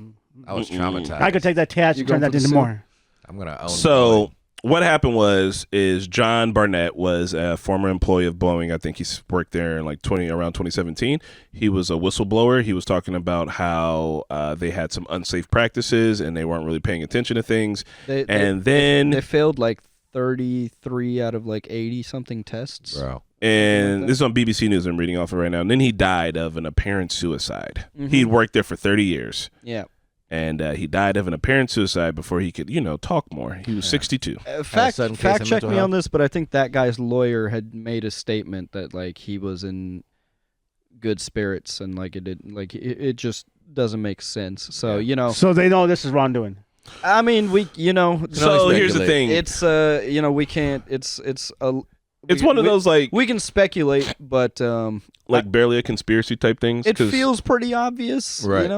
I was traumatized. I could take that cash You and turn going that for the into suit? more. I'm gonna own. So Boeing. what happened is John Barnett was a former employee of Boeing. I think he's worked there in like around 2017. He was a whistleblower. He was talking about how they had some unsafe practices and they weren't really paying attention to things. They failed like 33 out of like 80 something tests. bro. And this is on BBC News I'm reading off of right now. And then he died of an apparent suicide. Mhm. He'd worked there for 30 years. Yeah. And he died of an apparent suicide before he could, talk more. He was 62. Fact sudden case check of me mental on health. this, but I think that guy's lawyer had made a statement that like he was in good spirits and like it just doesn't make sense. So So they know this is wrongdoing. I mean we So here's the speculate. thing. it's we can't it's One of those like we can speculate, but barely a conspiracy type things. it 'cause feels pretty obvious. Right.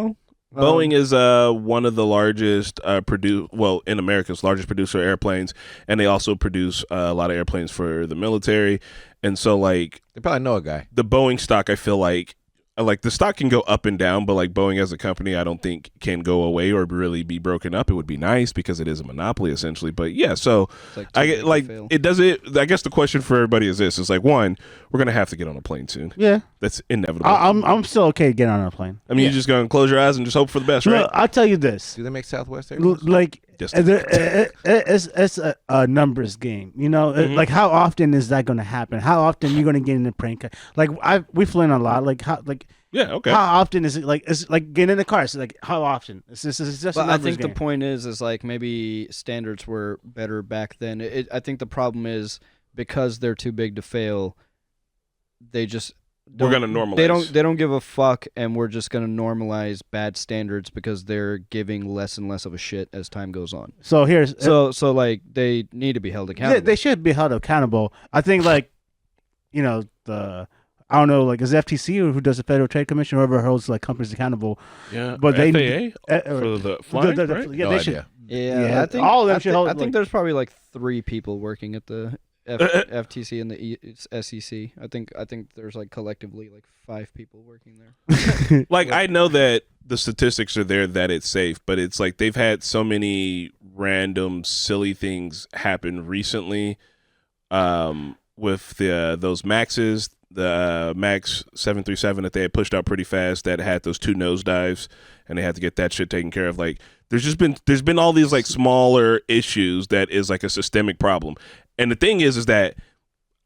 Boeing is one of the largest in America's largest producer of airplanes, and they also produce a lot of airplanes for the military. And so like They probably know a guy. the Boeing stock, I feel like the stock can go up and down, but like Boeing as a company, I don't think can go away or really be broken up. It would be nice because it is a monopoly essentially. But yeah, so It's like too I big get to like fail. it does it. I guess the question for everybody is this: is like one, we're gonna have to get on a plane soon. Yeah. That's inevitable. I'm still okay getting on a plane. I mean, you're just gonna close your eyes and just hope for the best, right? Look, I'll tell you this. Do they make Southwest Airlines? Like It's a numbers game, you know. Like how often is that going to happen? How often are you going to get in a prank? Like we flew in a lot. Like how how often is it? Like it's like getting in the car. It's like how often? It's just a I numbers think game. the point is like maybe standards were better back then. I think the problem is because they're too big to fail. They just We're gonna normalize. They don't give a fuck, and we're just gonna normalize bad standards because they're giving less and less of a shit as time goes on. So here's so they need to be held accountable. They should be held accountable. I think like, you know, I don't know, like is FTC or who does the Federal Trade Commission, whoever holds like companies accountable. Yeah, but FAA for the flying, right? Yeah, No they idea. should. Yeah, I think all of them should hold. I think there's probably like 3 people working at the FTC and the SEC. I think there's like collectively like 5 people working there. Like I know that the statistics are there that it's safe, but it's like they've had so many random silly things happen recently with those Maxes, the Max 737 that they had pushed out pretty fast that had those 2 nosedives, and they had to get that shit taken care of. Like there's been all these like smaller issues that is like a systemic problem. And the thing is that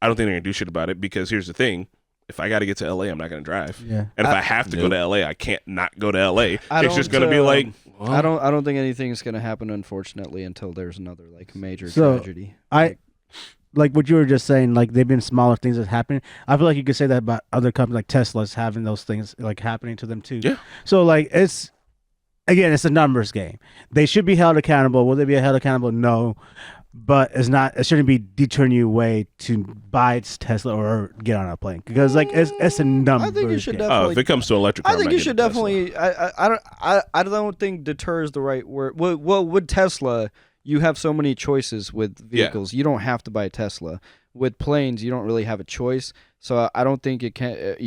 I don't think they're gonna do shit about it because here's the thing: if I got to get to LA, I'm not gonna drive. Yeah. And if I have to go to LA, I can't not go to LA. It's just gonna be like, well, I don't think anything's gonna happen, unfortunately, until there's another like major tragedy. Like what you were just saying, like they've been smaller things that's happening. I feel like you could say that about other companies, like Tesla's having those things like happening to them too. Yeah. So like it's a numbers game. They should be held accountable. Will they be held accountable? No. But it's not. It shouldn't be deterring you away to buy Tesla or get on a plane because like it's a number. I think you should game. definitely. if it comes to electric car, I think might you get should a Tesla. definitely. I don't think deter is the right word. Well, with Tesla, you have so many choices with vehicles. You don't have to buy a Tesla. With planes, you don't really have a choice. So I don't think you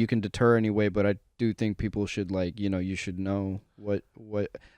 can deter anyway. But I do think people should you should know what.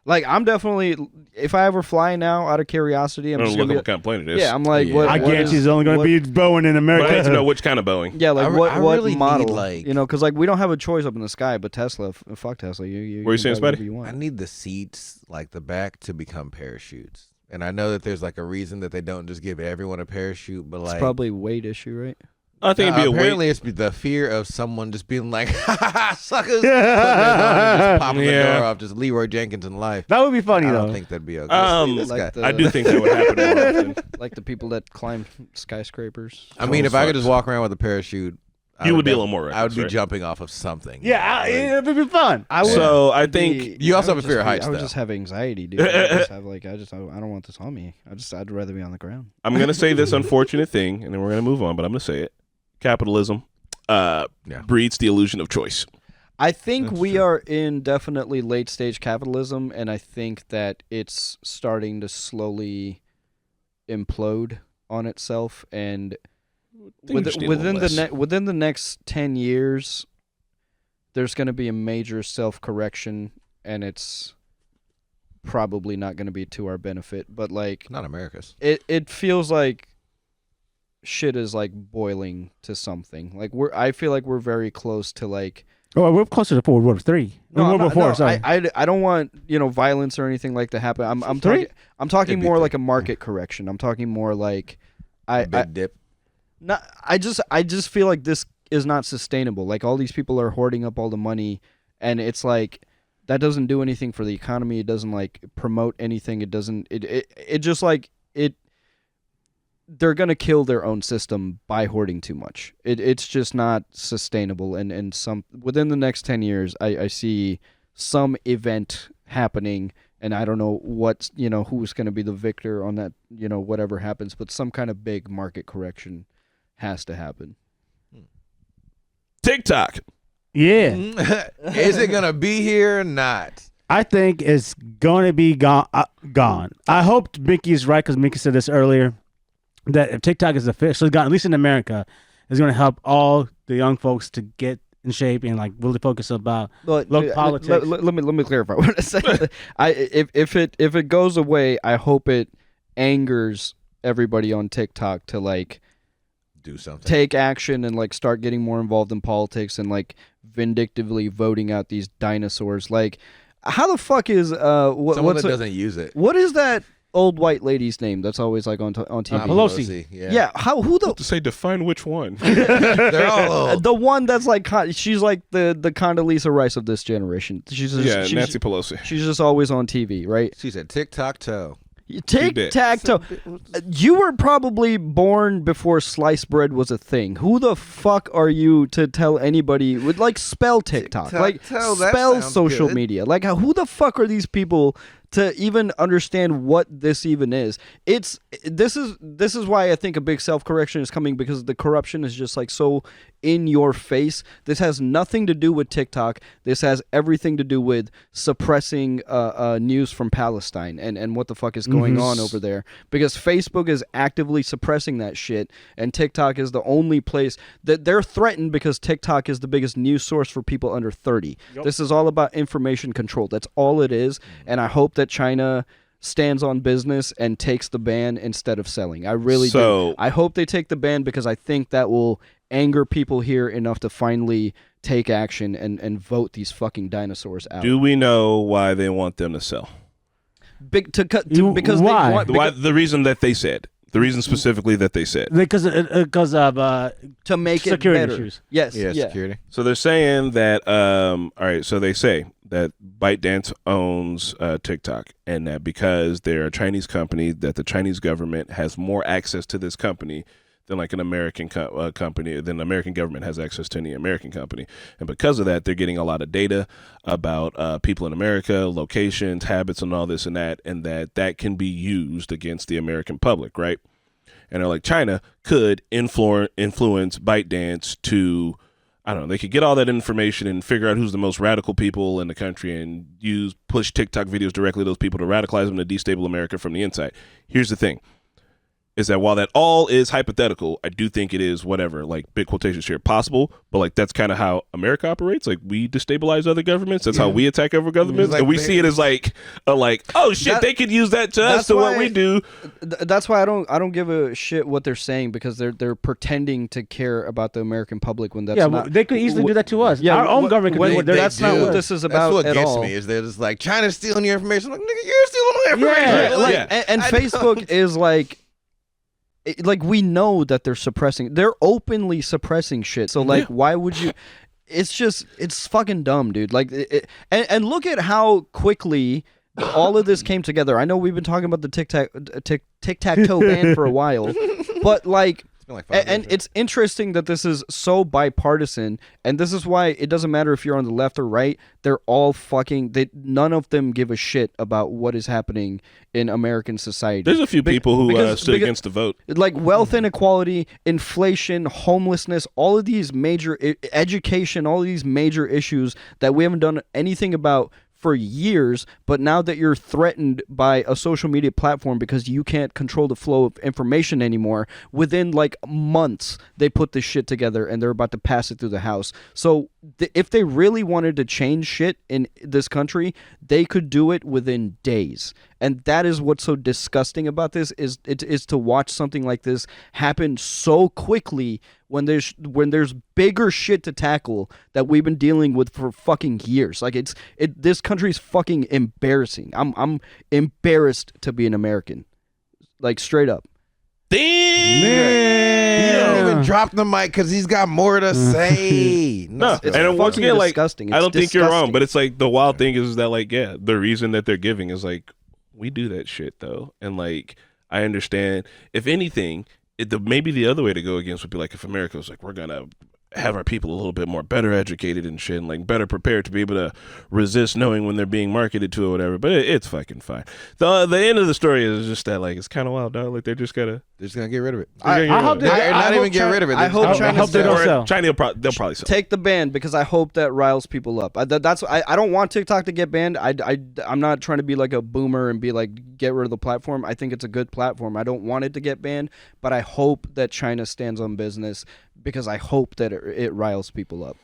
Like I'm definitely, if I ever fly now out of curiosity, I'm I just don't gonna look be, what kind of plane it is. yeah. I'm like, Yeah. what? I what guarantee is- it's only going to what- be Boeing in But America. I need to know which kind of Boeing. Yeah, like I what really need, model? like- Because like we don't have a choice up in the sky, but Tesla, fuck Tesla. You Where you saying, can buy whatever Spidey? you I want. need the seats, like the back, to become parachutes. And I know that there's like a reason that they don't just give everyone a parachute, but It's like probably a weight issue, right? I think it'd be a weight. apparently it's the fear of someone just being like, "Ha ha ha, suckers," putting it on and just popping the Yeah. door off, just Leroy Jenkins in life. That would be funny I though. don't think that'd be okay. Um, This guy. I do think that would happen more often. Like the people that climb skyscrapers. I mean, if I could sucks. just walk around with a parachute, I You would be a def- little more I would reckless, be right? jumping off of something. Yeah, it would be fun. So I think You also I would have a fear of just be- heights, I would though. just have anxiety, dude. I don't want this on me. I'd rather be on the ground. I'm gonna say this unfortunate thing, and then we're gonna move on. But I'm gonna say it: capitalism breeds the illusion of choice. I think That's we true. are in definitely late stage capitalism, and I think that it's starting to slowly implode on itself. And within the next 10 years, there's going to be a major self correction, and it's probably not going to be to our benefit. But like, Not America's. it feels like shit is like boiling to something. Like I feel like we're very close to like. Oh, we're closer to World War III. World War IV. Sorry. I don't want violence or anything like to happen. I'm Three? talking It'd be more three. like a market correction. I'm talking more like I Big dip. I just feel like this is not sustainable. Like all these people are hoarding up all the money, and it's like that doesn't do anything for the economy. It doesn't like promote anything. It doesn't. It just like it. They're gonna kill their own system by hoarding too much. It's just not sustainable. And some within the next 10 years, I see some event happening, and I don't know what's who's gonna be the victor on that. Whatever happens, but some kind of big market correction has to happen. TikTok. Yeah. Is it gonna be here or not? I think it's going to be gone. I hope Mickey's right because Mickey said this earlier that if TikTok is officially gone, at least in America, it's going to help all the young folks to get in shape and like really focus about local politics. Let me clarify what I said. If it goes away, I hope it angers everybody on TikTok to like Do something. take action and like start getting more involved in politics and like vindictively voting out these dinosaurs. Like, how the fuck is Someone what's that doesn't use it. what is that old white lady's name that's always like on TV? Pelosi. Yeah. Who the? To say define which one. They're all old. The one that's like she's like the Condoleezza Rice of this generation. She's Nancy Pelosi. She's just always on TV, right? She said tic-tac-toe. Tic-tac-toe. You were probably born before sliced bread was a thing. Who the fuck are you to tell anybody with like spell TikTok, like spell social media? Like who the fuck are these people to even understand what this even is? This is why I think a big self-correction is coming, because the corruption is just like so in your face. This has nothing to do with TikTok. This has everything to do with suppressing news from Palestine and what the fuck is going on over there, because Facebook is actively suppressing that shit, and TikTok is the only place that they're threatened, because TikTok is the biggest news source for people under 30. Yep. This is all about information control. That's all it is, and I hope that China stands on business and takes the ban instead of selling. I really do. I hope they take the ban, because I think that will anger people here enough to finally take action and vote these fucking dinosaurs out. Do we know why they want them to sell? Because why? They want, The reason that they said. The reason specifically that they said. Because of to make security it better. issues. Yes. Yeah, Yeah. security. So they're saying that, all right, so they say that ByteDance owns TikTok, and that because they're a Chinese company, that the Chinese government has more access to this company than like an American company, than the American government has access to any American company. And because of that, they're getting a lot of data about people in America, locations, habits, and all this and that can be used against the American public, right? And they're like, China could influence ByteDance to, I don't know, they could get all that information and figure out who's the most radical people in the country and push TikTok videos directly to those people to radicalize them to destabilize America from the inside. Here's the thing. Is that while that all is hypothetical, I do think it is whatever, like big quotations here, possible, but like that's kind of how America operates. Like we destabilize other governments. That's how we attack other governments. Like, and we see it as like, oh shit, they could use that to us to what we do. That's why I don't give a shit what they're saying, because they're pretending to care about the American public when that's not. They could easily do that to us. Yeah, our own government could. That's not what this is about. That's what at gets all. me, is they're just like, China's stealing your information. I'm like, nigga, you're stealing my information. Yeah. And Facebook is like we know that they're suppressing. They're openly suppressing shit. So like, why would you? It's fucking dumb, dude. Like, and look at how quickly all of this came together. I know we've been talking about the tic-tac-toe ban for a while, but like. And it's interesting that this is so bipartisan, and this is why it doesn't matter if you're on the left or right. They're all none of them give a shit about what is happening in American society. There's a few people who stood against the vote. Like wealth inequality, inflation, homelessness, all of these major education, all of these major issues that we haven't done anything about for years, but now that you're threatened by a social media platform because you can't control the flow of information anymore, within like months they put this shit together and they're about to pass it through the House. So if they really wanted to change shit in this country, they could do it within days. And that is what's so disgusting about this, is to watch something like this happen so quickly when there's bigger shit to tackle that we've been dealing with for fucking years. Like this country's fucking embarrassing. I'm embarrassed to be an American. Like straight up. Damn. He don't even drop the mic because he's got more to say. No, It's and once again, like, disgusting. I don't think you're wrong, disgusting. but it's like the wild thing is that, like, yeah, the reason that they're giving is like, we do that shit though, and like, I understand. If anything, maybe the other way to go against would be like, if America was like, we're gonna have our people a little bit more better educated and shit, and like better prepared to be able to resist knowing when they're being marketed to or whatever. But it's fucking fine. The end of the story is just that, like, it's kind of wild, dog. Like they're just gonna get rid of it. I hope they Not even get rid of it. I hope they don't sell. China they'll probably sell. Take the ban, because I hope that riles people up. I don't want TikTok to get banned. I'm not trying to be like a boomer and be like, get rid of the platform. I think it's a good platform. I don't want it to get banned, but I hope that China stands on business, because I hope that it riles people up.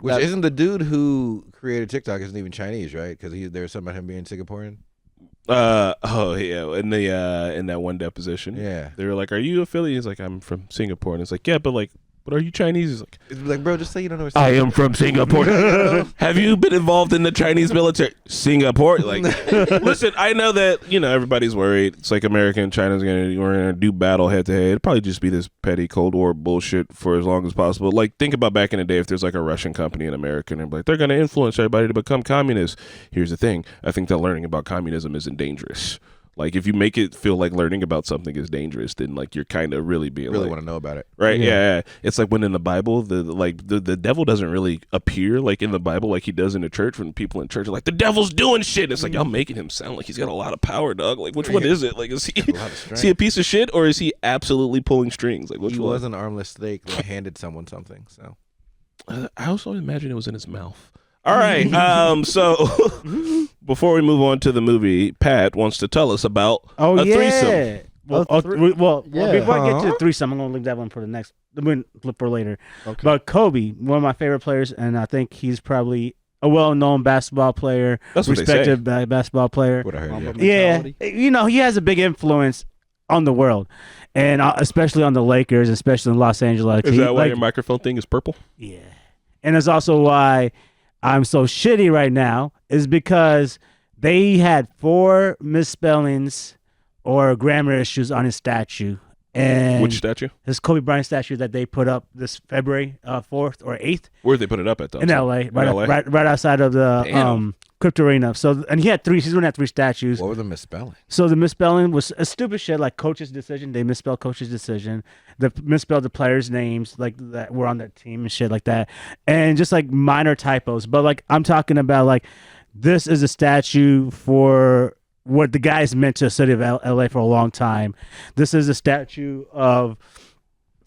Which isn't the dude who created TikTok isn't even Chinese, right? Because there's something about him being Singaporean. Oh yeah, in that one deposition, Yeah, they were like, "Are you affiliated?" He's like, "I'm from Singapore," and it's like, "Yeah, but like, But are you Chinese? He's like, It's like, bro, just say you don't know. I am from Singapore. Have you been involved in the Chinese military? Singapore? Like, listen, I know that, everybody's worried. It's like America and China's we're gonna do battle head to head. It'd probably just be this petty Cold War bullshit for as long as possible. Like, think about back in the day if there's like a Russian company in America and they're gonna influence everybody to become communists. Here's the thing. I think that learning about communism isn't dangerous. Like, if you make it feel like learning about something is dangerous, then like you're kind of really being really like, want to know about it, right? Yeah. It's like when in the Bible, the devil doesn't really appear like in the Bible like he does in the church. When people in church are like, the devil's doing shit. It's like, y'all making him sound like he's got a lot of power, dog. Like, which one is it? Like, is he a piece of shit or is he absolutely pulling strings? Like, which he one? was an armless snake that handed someone something. So I also imagine it was in his mouth. All right. So before we move on to the movie, Pat wants to tell us about a threesome. Well, before I get to the threesome, I'm gonna leave that one for the next. For later. Okay. But Kobe, one of my favorite players, and I think he's probably a well-known basketball player, respected basketball player. What I heard, yeah. He has a big influence on the world, and especially on the Lakers, especially in Los Angeles. Is that why your microphone thing is purple? Yeah, and it's also why I'm so shitty right now is because they had 4 misspellings or grammar issues on his statue. And which statue? His Kobe Bryant statue that they put up this February 4th or 8th. Where'd they put it up at, though? In L.A. Right outside of the Crypto Arena. So, and he's going to have 3 statues. What were the misspelling? So the misspelling was a stupid shit, like coach's decision. They misspelled coach's decision. They misspelled the players' names, like that were on that team and shit like that. And just like minor typos. But like I'm talking about, like, this is a statue for what the guy's meant to the city of LA for a long time. This is a statue of,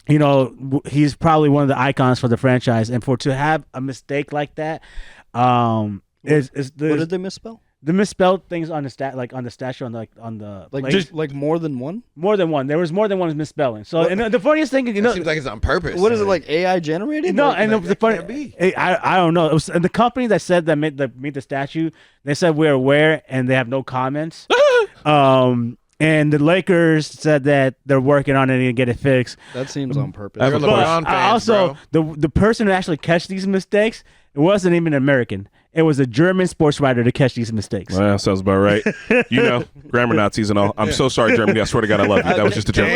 he's probably one of the icons for the franchise. And to have a mistake like that, what did they misspell? The misspelled things on the statue on the just like more than one. More than one. There was more than one misspelling. So and the funniest thing, it seems like it's on purpose. What is it, like AI generated? No, like, and the funny, I don't know. It was, and the company that said that made the statue, they said we're aware and they have no comments. And the Lakers said that they're working on it and get it fixed. That seems on purpose. The person who actually catch these mistakes, it wasn't even an American. It was a German sports writer to catch these mistakes. Well, that sounds about right. Grammar Nazis and all. I'm so sorry, Germany. I swear to God, I love you. That was just a joke.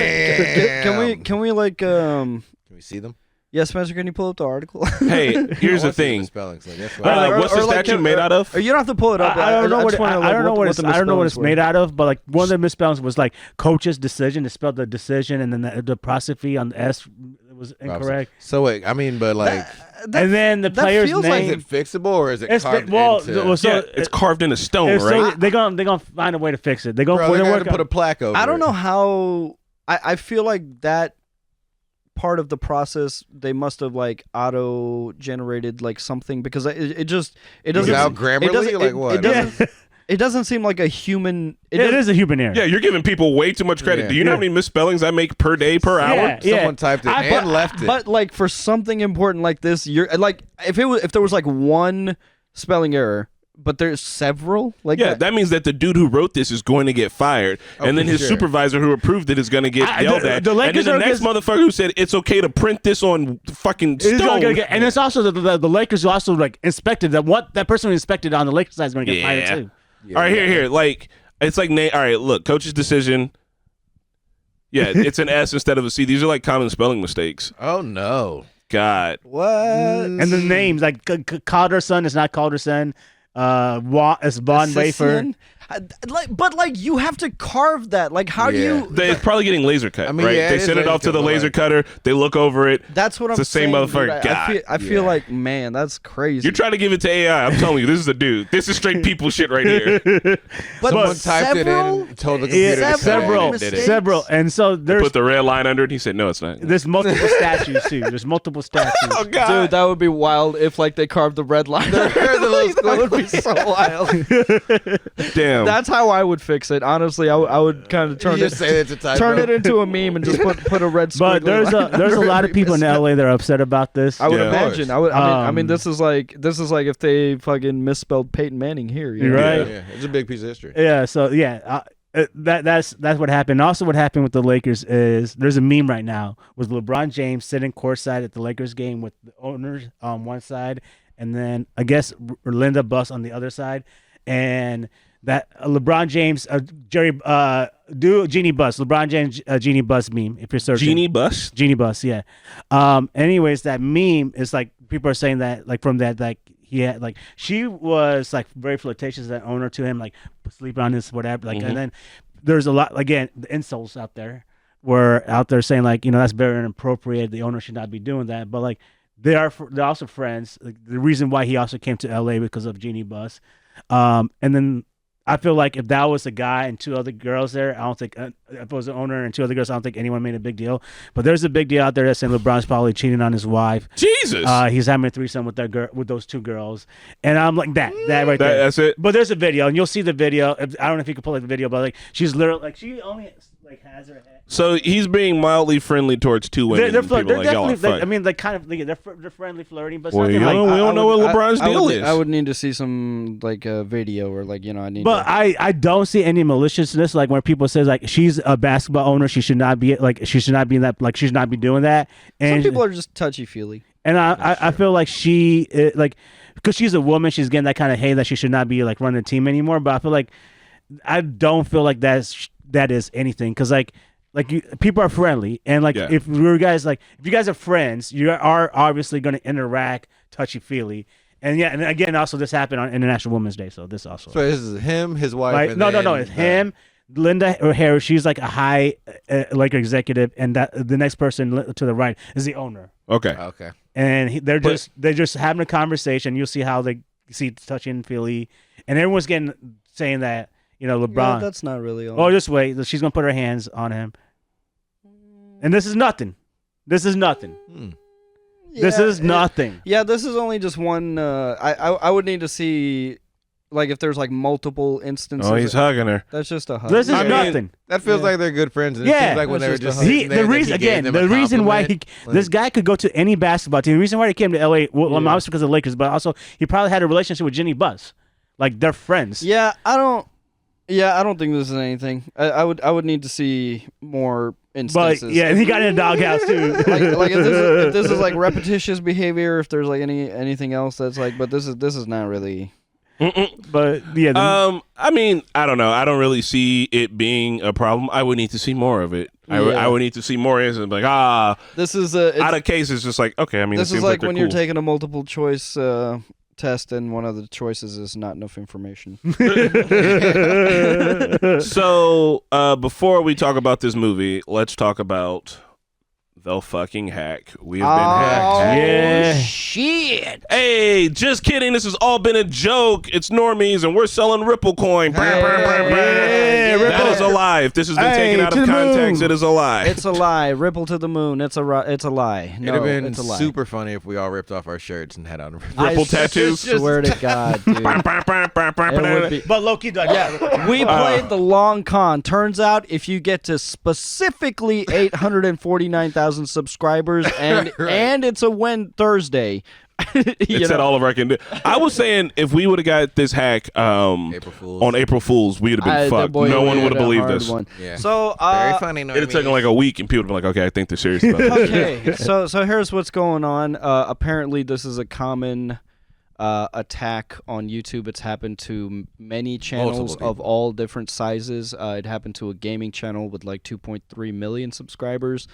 Can we like Can we see them? Yeah, Spencer, can you pull up the article? Hey, here's the thing. What's the statue made out of? You don't have to pull it up. I don't know what it's made out of, but like one of the misspellings was like coach's decision. They spelled the decision, and then the apostrophe on the S was incorrect. So wait, but like, and then the player's name. Like, is it fixable or is it carved into? It's carved into stone, right? So they're gonna find a way to fix it. They're gonna put a plaque over. I don't know how. I feel like that part of the process they must have like auto generated like something, because it doesn't without Grammarly, like what? It doesn't seem like a human. It is a human error. Yeah, you're giving people way too much credit. Do you know how many misspellings I make per day, per hour? Someone typed it and left it. But like for something important like this, you're like if there was like one spelling error, but there's several. Like that means that the dude who wrote this is going to get fired, and then his supervisor who approved it is going to get yelled at. And then the next motherfucker who said it's okay to print this on fucking stone. And it's also the Lakers who also like inspected that person who inspected on the Lakers side is going to get fired too. All right, here. Like, it's like, all right, look, coach's decision. Yeah, it's an S instead of a C. These are like common spelling mistakes. Oh, no. God. What? And the names, like Calderson is not Calderson. It's Von Wafer. But you have to carve that. Like, how do you? It's probably getting laser cut, right? They send it off to the laser cutter. They look over it. That's what I'm saying. It's the same motherfucker. God. I feel like, man, that's crazy. You're trying to give it to AI. I'm telling you, this is a dude. This is straight people shit right here. But someone typed it in, told the computer several. And so there's put the red line under it. He said, no, it's not. There's multiple statues too. There's multiple statues. Oh God, dude, that would be wild if like they carved the red line. That would be so wild. Damn. That's how I would fix it. Honestly, I would kind of turn it into a meme and just put a red. But there's a lot of people in LA that are upset about this. I would imagine. I mean, this is like if they fucking misspelled Peyton Manning here. Right? Yeah, it's a big piece of history. Yeah. So yeah. that's what happened. Also, what happened with the Lakers is there's a meme right now with LeBron James sitting courtside at the Lakers game with the owners on one side, and then I guess Linda Buss on the other side, and that LeBron James, Genie Buss, LeBron James Genie Buss meme. If you're searching Genie Buss, yeah. Anyways, that meme is like people are saying that like from that like. He had like she was like very flirtatious, that owner to him, like sleeping on this whatever, like and then there's a lot again the insults out there were out there saying like that's very inappropriate. The owner should not be doing that, but like they're also friends. Like, the reason why he also came to LA because of Genie Buss, and then I feel like if that was a guy and two other girls there, I don't think if it was the owner and two other girls, I don't think anyone made a big deal. But there's a big deal out there that's saying LeBron's probably cheating on his wife. Jesus, he's having a threesome with with those two girls, and I'm like that right there. That's it. But there's a video, and you'll see the video. I don't know if you can pull up the video, but like she's literally like she only like has her head. So he's being mildly friendly towards two women. They're people definitely. y'all are fun. I mean, like kind of. They're friendly, flirting, but Well, something we don't know what LeBron's deal is. I would need to see some like video or like I need. But I don't see any maliciousness like when people say like she's a basketball owner, she should not be in that, like she should not be doing that. And some people are just touchy feely. And I feel like she like because she's a woman, she's getting that kind of hate that she should not be like running the team anymore. But I feel like I don't feel like that is anything because like people are friendly, and like if you guys are friends, you are obviously going to interact touchy feely. And and again, also this happened on International Women's Day, so this also. So this is him, his wife. Right? And No, it's him, Linda O'Hara. She's like a high like executive, and that the next person to the right is the owner. Okay. And they're just having a conversation. You'll see how they see touching feely, and everyone's saying that LeBron. Yeah, that's not really. Oh, just wait. She's gonna put her hands on him. And this is nothing. This is nothing. This is nothing. Yeah, this is only just one. I would need to see, like, if there's like multiple instances. Oh, he's hugging her. That's just a hug. This is nothing. That feels like they're good friends. And it seems like when they were just the reason why this guy could go to any basketball team. The reason why he came to LA, obviously because of the Lakers, but also he probably had a relationship with Genie Buss. Like they're friends. Yeah, I don't think this is anything. I would need to see more instances. But and he got in a doghouse too. like if this is like repetitious behavior, if there's like anything else that's like, but this is not really. But I mean, I don't know. I don't really see it being a problem. I would need to see more of it. I would need to see more instances. Like this is out of cases, just like okay. I mean, this it seems is like when cool. you're taking a multiple choice test and one of the choices is not enough information. So before we talk about this movie, let's talk about the fucking hack. We have been hacked. Yeah. Shit. Hey, just kidding. This has all been a joke. It's Normies, and we're selling Ripple coin. That is a lie. If this has been taken out of context, it is a lie. It's a lie. Ripple to the moon. It's a lie. No, It'd have been it's a lie. super funny if we all ripped off our shirts and had on Ripple tattoos. Swear to God, dude. It would be. But Loki does. Yeah. We played the long con. Turns out if you get to specifically 849,000 subscribers and it's a Thursday. It said all of our can do. I was saying if we would have got this hack on April Fools, we would have been fucked. No one would have believed us. Yeah. So very funny. It'd have taken like a week, and people would be like, "Okay, I think they're serious about this." Okay, so here's what's going on. Apparently, this is a common attack on YouTube. It's happened to many channels of all different sizes. It happened to a gaming channel with like 2.3 million subscribers.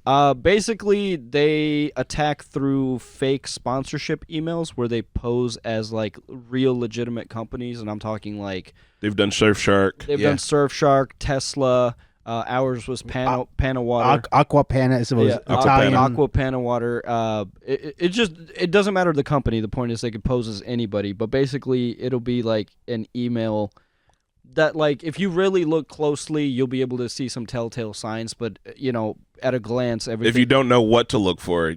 Basically, they attack through fake sponsorship emails where they pose as like real legitimate companies, and I'm talking like they've done Surfshark. They've done Surfshark, Tesla. Ours was Pana Water. Aqua Pana is Italian. Aqua Pana Water. It doesn't matter the company. The point is they could pose as anybody, but basically it'll be like an email that like if you really look closely, you'll be able to see some telltale signs. But at a glance, everything. If you don't know what to look for,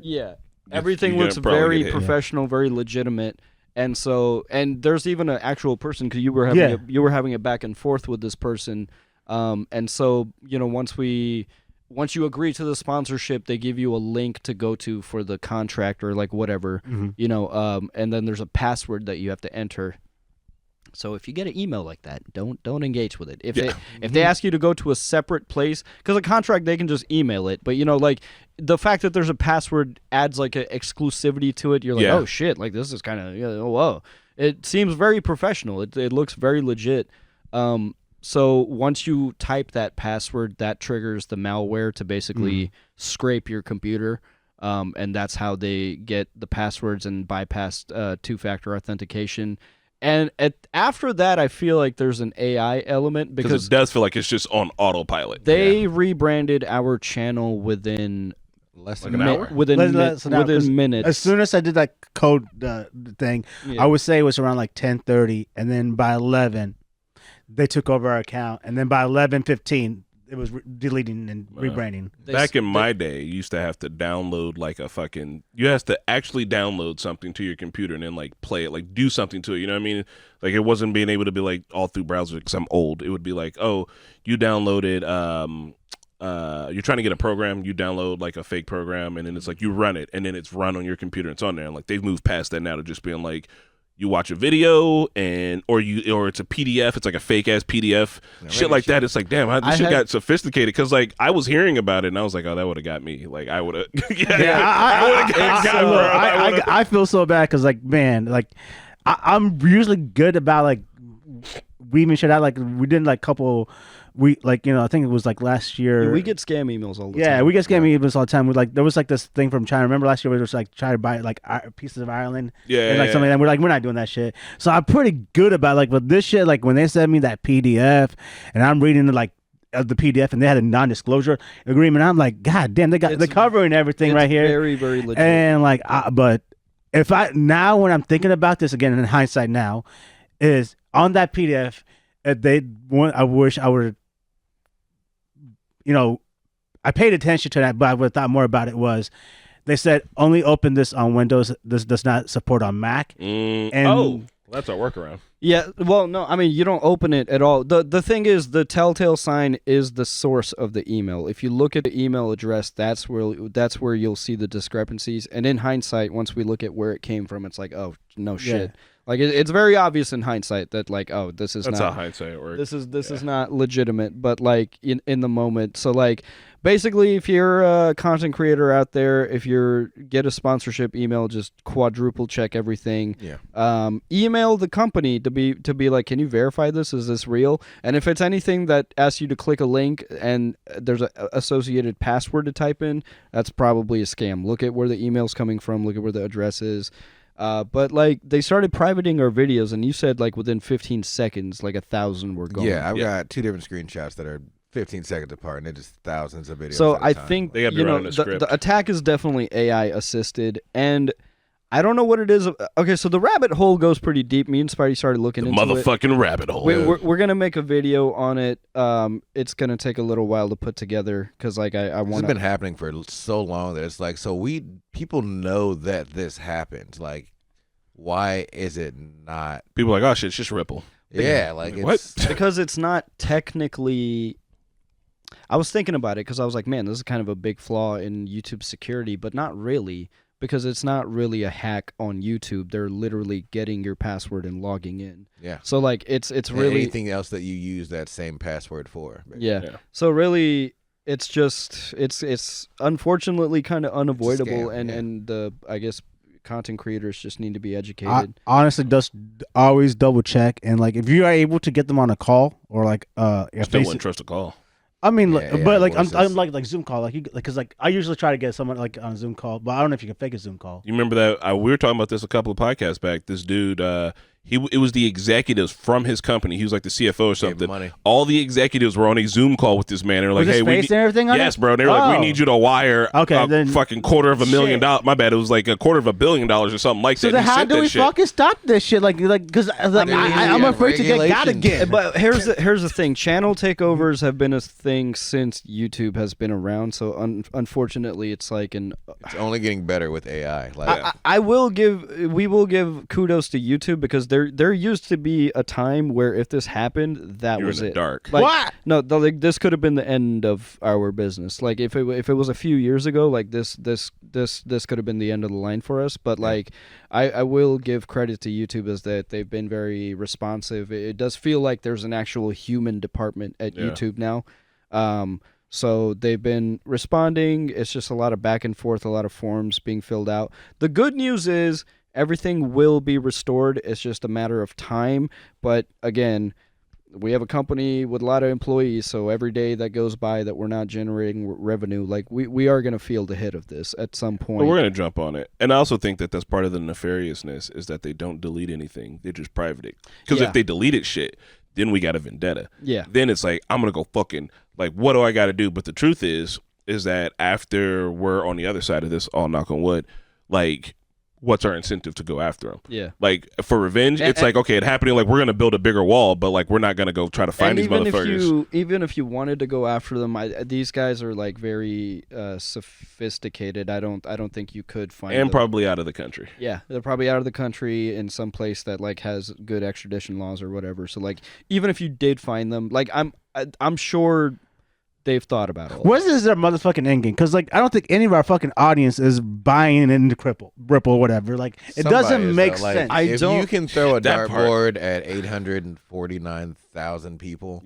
everything looks very professional, very legitimate. And there's even an actual person because you were having a back and forth with this person. And so, once you agree to the sponsorship, they give you a link to go to for the contract or like whatever, and then there's a password that you have to enter. So if you get an email like that, don't engage with it. If they ask you to go to a separate place, because a contract they can just email it, but like the fact that there's a password adds like an exclusivity to it. You're like, oh shit, like this is kind of oh whoa. It seems very professional. It looks very legit. So once you type that password, that triggers the malware to basically scrape your computer. And that's how they get the passwords and bypass two-factor authentication. And after that, I feel like there's an AI element because it does feel like it's just on autopilot. They rebranded our channel within less than an hour. Within minutes. As soon as I did that code thing, I would say it was around like 10:30, and then by 11, they took over our account, and then by 11:15. It was deleting and rebranding. Back in my day, you used to have to download like you have to actually download something to your computer and then like play it, like do something to it. You know what I mean? Like it wasn't being able to be like all through browsers because I'm old. It would be like, oh, you downloaded, you're trying to get a program, you download like a fake program and then it's like you run it and then it's run on your computer. It's on there. And like they've moved past that now to just being like, you watch a video or it's a PDF. It's like a fake ass PDF, shit like that. It's like, damn, this shit got sophisticated. Because like I was hearing about it and I was like, oh, that would have got me. Like I would have. I feel so bad because like man, like I'm usually good about like weaving shit out. Like we did like couple. I think it was like last year. We get scam emails all the time. Yeah, we get scam emails all the time. There was like this thing from China. Remember last year we were just like trying to buy like pieces of Ireland. And like something like that. We're like, we're not doing that shit. So I'm pretty good about like with this shit. Like when they sent me that PDF and I'm reading the PDF and they had a non-disclosure agreement. I'm like, God damn, they're covering everything right here. Very, very legit. And like, but if when I'm thinking about this again in hindsight now, is on that PDF. I wish I would. I paid attention to that, but I would have thought more about it was they said only open this on Windows. This does not support on Mac. That's our workaround. Yeah, well, no, I mean, you don't open it at all. The thing is, the telltale sign is the source of the email. If you look at the email address, that's where you'll see the discrepancies. And in hindsight, once we look at where it came from, it's like, oh, no shit. Like it's very obvious in hindsight that like, oh, this is that's not how hindsight works. This is not legitimate, but like in the moment. So like basically, if you're a content creator out there, if you get a sponsorship email, just quadruple check everything. Yeah. Email the company to be like, can you verify this? Is this real? And if it's anything that asks you to click a link and there's a associated password to type in, that's probably a scam. Look at where the email's coming from. Look at where the address is. But like they started privating our videos, and you said like within 15 seconds, like 1,000 were gone. Yeah, I've got 2 different screenshots that are 15 seconds apart, and they're just thousands of videos. So I think they the attack is definitely AI assisted, and I don't know what it is. Okay, so the rabbit hole goes pretty deep. Me and Spidey started looking into it. Motherfucking rabbit hole. We're gonna make a video on it. It's gonna take a little while to put together because like I want. This has been happening for so long that it's like people know that this happened. Like, why is it not? People are like, oh shit, it's just Ripple. Yeah, like what? Because it's not technically. I was thinking about it because I was like, man, this is kind of a big flaw in YouTube security, but not really. Because it's not really a hack on YouTube. They're literally getting your password and logging in. Yeah. So like it's really anything else that you use that same password for. Yeah. So really it's just it's unfortunately kind of unavoidable and the I guess content creators just need to be educated. Honestly, just always double check and like if you are able to get them on a call or like still wouldn't trust a call. I mean, but like I'm like Zoom call, because like I usually try to get someone like on a Zoom call, but I don't know if you can fake a Zoom call. You remember that we were talking about this a couple of podcasts back. This dude, it was the executives from his company. He was like the CFO or something. Money. All the executives were on a Zoom call with this man. And they're like, was hey, we and everything on yes, it? bro. They were like, we need you to wire then, fucking $250,000. My bad. It was like $250 million or something like that. So then how do we fucking stop this shit? Like, because I'm afraid to get got again. But here's the thing: channel takeovers have been a thing since YouTube has been around. So unfortunately, it's like it's only getting better with AI. Like, we will give kudos to YouTube because there used to be a time where if this happened, that You're was in the it. dark. Like, What? No, like this could have been the end of our business. Like if it was a few years ago, like this could have been the end of the line for us. But like I will give credit to YouTube as that they've been very responsive. It does feel like there's an actual human department at YouTube now. So they've been responding. It's just a lot of back and forth, a lot of forms being filled out. The good news is everything will be restored. It's just a matter of time. But again, we have a company with a lot of employees, so every day that goes by that we're not generating revenue, like we are going to feel the hit of this at some point. But we're going to jump on it. And I also think that that's part of the nefariousness is that they don't delete anything. They just private it. Because if they deleted shit, then we got a vendetta. Yeah. Then it's like, I'm going to go fucking, like, what do I got to do? But the truth is that after we're on the other side of this, all knock on wood, like, what's our incentive to go after them? Yeah. Like, for revenge, it's like, okay, it happening, like, we're going to build a bigger wall, but, like, we're not going to go try to find these motherfuckers. Even if you wanted to go after them, these guys are, like, very sophisticated. I don't think you could find them. Probably out of the country. Yeah, they're probably out of the country in some place that, like, has good extradition laws or whatever. So, like, even if you did find them, like, I'm sure they've thought about it. What is their motherfucking end game? Because, like, I don't think any of our fucking audience is buying into Ripple or whatever. Like, it doesn't make sense. If you can throw a dartboard at 849,000 people,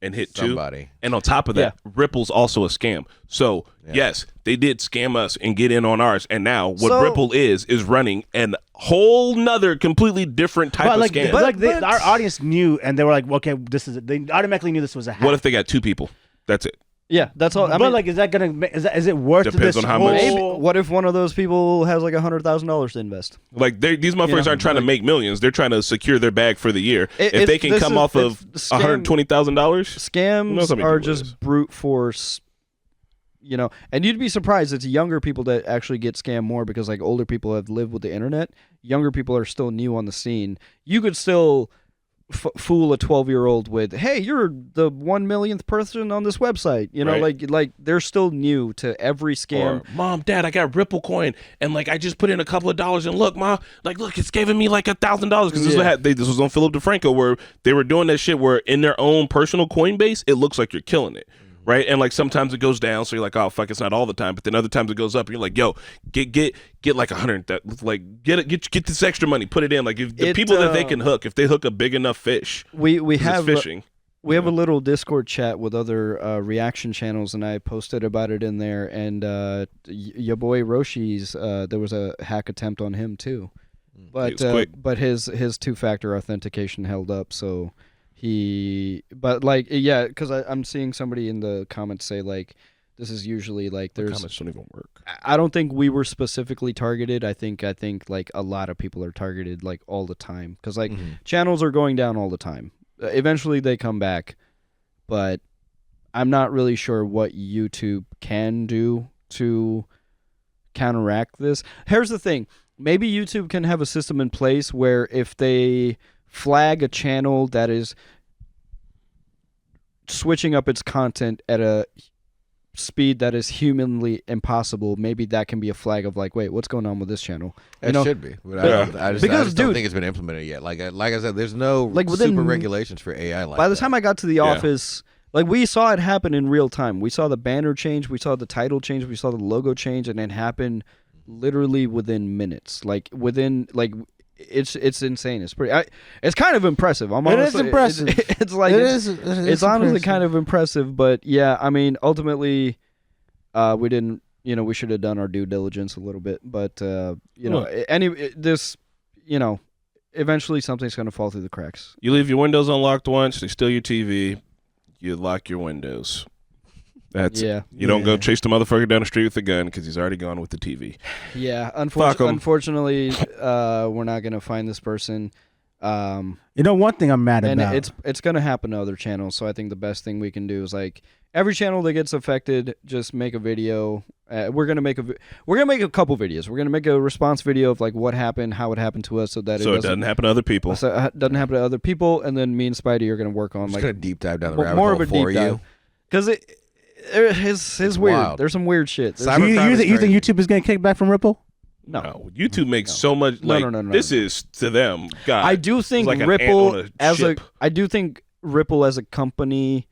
and hit somebody. 2, and on top of that, Ripple's also a scam. So yes, they did scam us and get in on ours, and now what Ripple is running an whole nother completely different type of scam. But our audience knew, and they were like, okay, this is it. They automatically knew this was a hack. What if they got 2 people? That's it. Yeah, that's all. I mean, like, is that gonna? Is it worth depends this on how much. Maybe, what if one of those people has like $100,000 to invest? Like these motherfuckers aren't trying to make millions; they're trying to secure their bag for the year. If they can come off of $120,000, scams are just brute force. You know, and you'd be surprised it's younger people that actually get scammed more because like older people have lived with the internet. Younger people are still new on the scene. You could still fool a 12-year-old with, hey, you're the 1 millionth person on this website, you know, like they're still new to every scam. Or, Mom, Dad, I got Ripple coin and like I just put in a couple of dollars and look, Mom, like look, it's giving me like $1,000 because this was on Philip DeFranco where they were doing that shit where in their own personal Coinbase it looks like you're killing it. Right, and like sometimes it goes down, so you're like, oh fuck, it's not all the time. But then other times it goes up, and you're like, yo, get like 100, like get this extra money, put it in. Like if the people that they can hook, if they hook a big enough fish, we have fishing. We have a little Discord chat with other reaction channels, and I posted about it in there. And your boy Roshi's, there was a hack attempt on him too, but his 2-factor authentication held up, so. Because I'm seeing somebody in the comments say like, this is usually like there's comments don't even work. I don't think we were specifically targeted. I think like a lot of people are targeted like all the time because like channels are going down all the time. Eventually they come back, but I'm not really sure what YouTube can do to counteract this. Here's the thing: maybe YouTube can have a system in place where if they flag a channel that is switching up its content at a speed that is humanly impossible, maybe that can be a flag of like, wait, what's going on with this channel? It should be. But I just don't think it's been implemented yet. Like I said, there's no super regulations for AI like that. By the time I got to the office, like we saw it happen in real time. We saw the banner change, we saw the title change, we saw the logo change, and it happened literally within minutes. It's insane. It's pretty. It's kind of impressive. It is impressive. It's like it's honestly kind of impressive. But yeah, I mean, ultimately, we didn't. You know, we should have done our due diligence a little bit. But eventually something's gonna fall through the cracks. You leave your windows unlocked once, they steal your TV, you lock your windows. That's You don't go chase the motherfucker down the street with a gun because he's already gone with the TV. Yeah, unfortunately, we're not gonna find this person. One thing I'm mad about, and it's gonna happen to other channels. So I think the best thing we can do is like every channel that gets affected, just make a video. We're gonna make a couple videos. We're gonna make a response video of like what happened, how it happened to us, so that it doesn't happen to other people. So it doesn't happen to other people, and then me and Spidey are gonna work on like gonna deep dive down the rabbit hole for you because it's weird. Wild. There's some weird shit. You think YouTube is getting kicked back from Ripple? No, YouTube makes so much. Like, no. This is to them. God, I do think like an ant Ripple on a ship. I do think Ripple as a company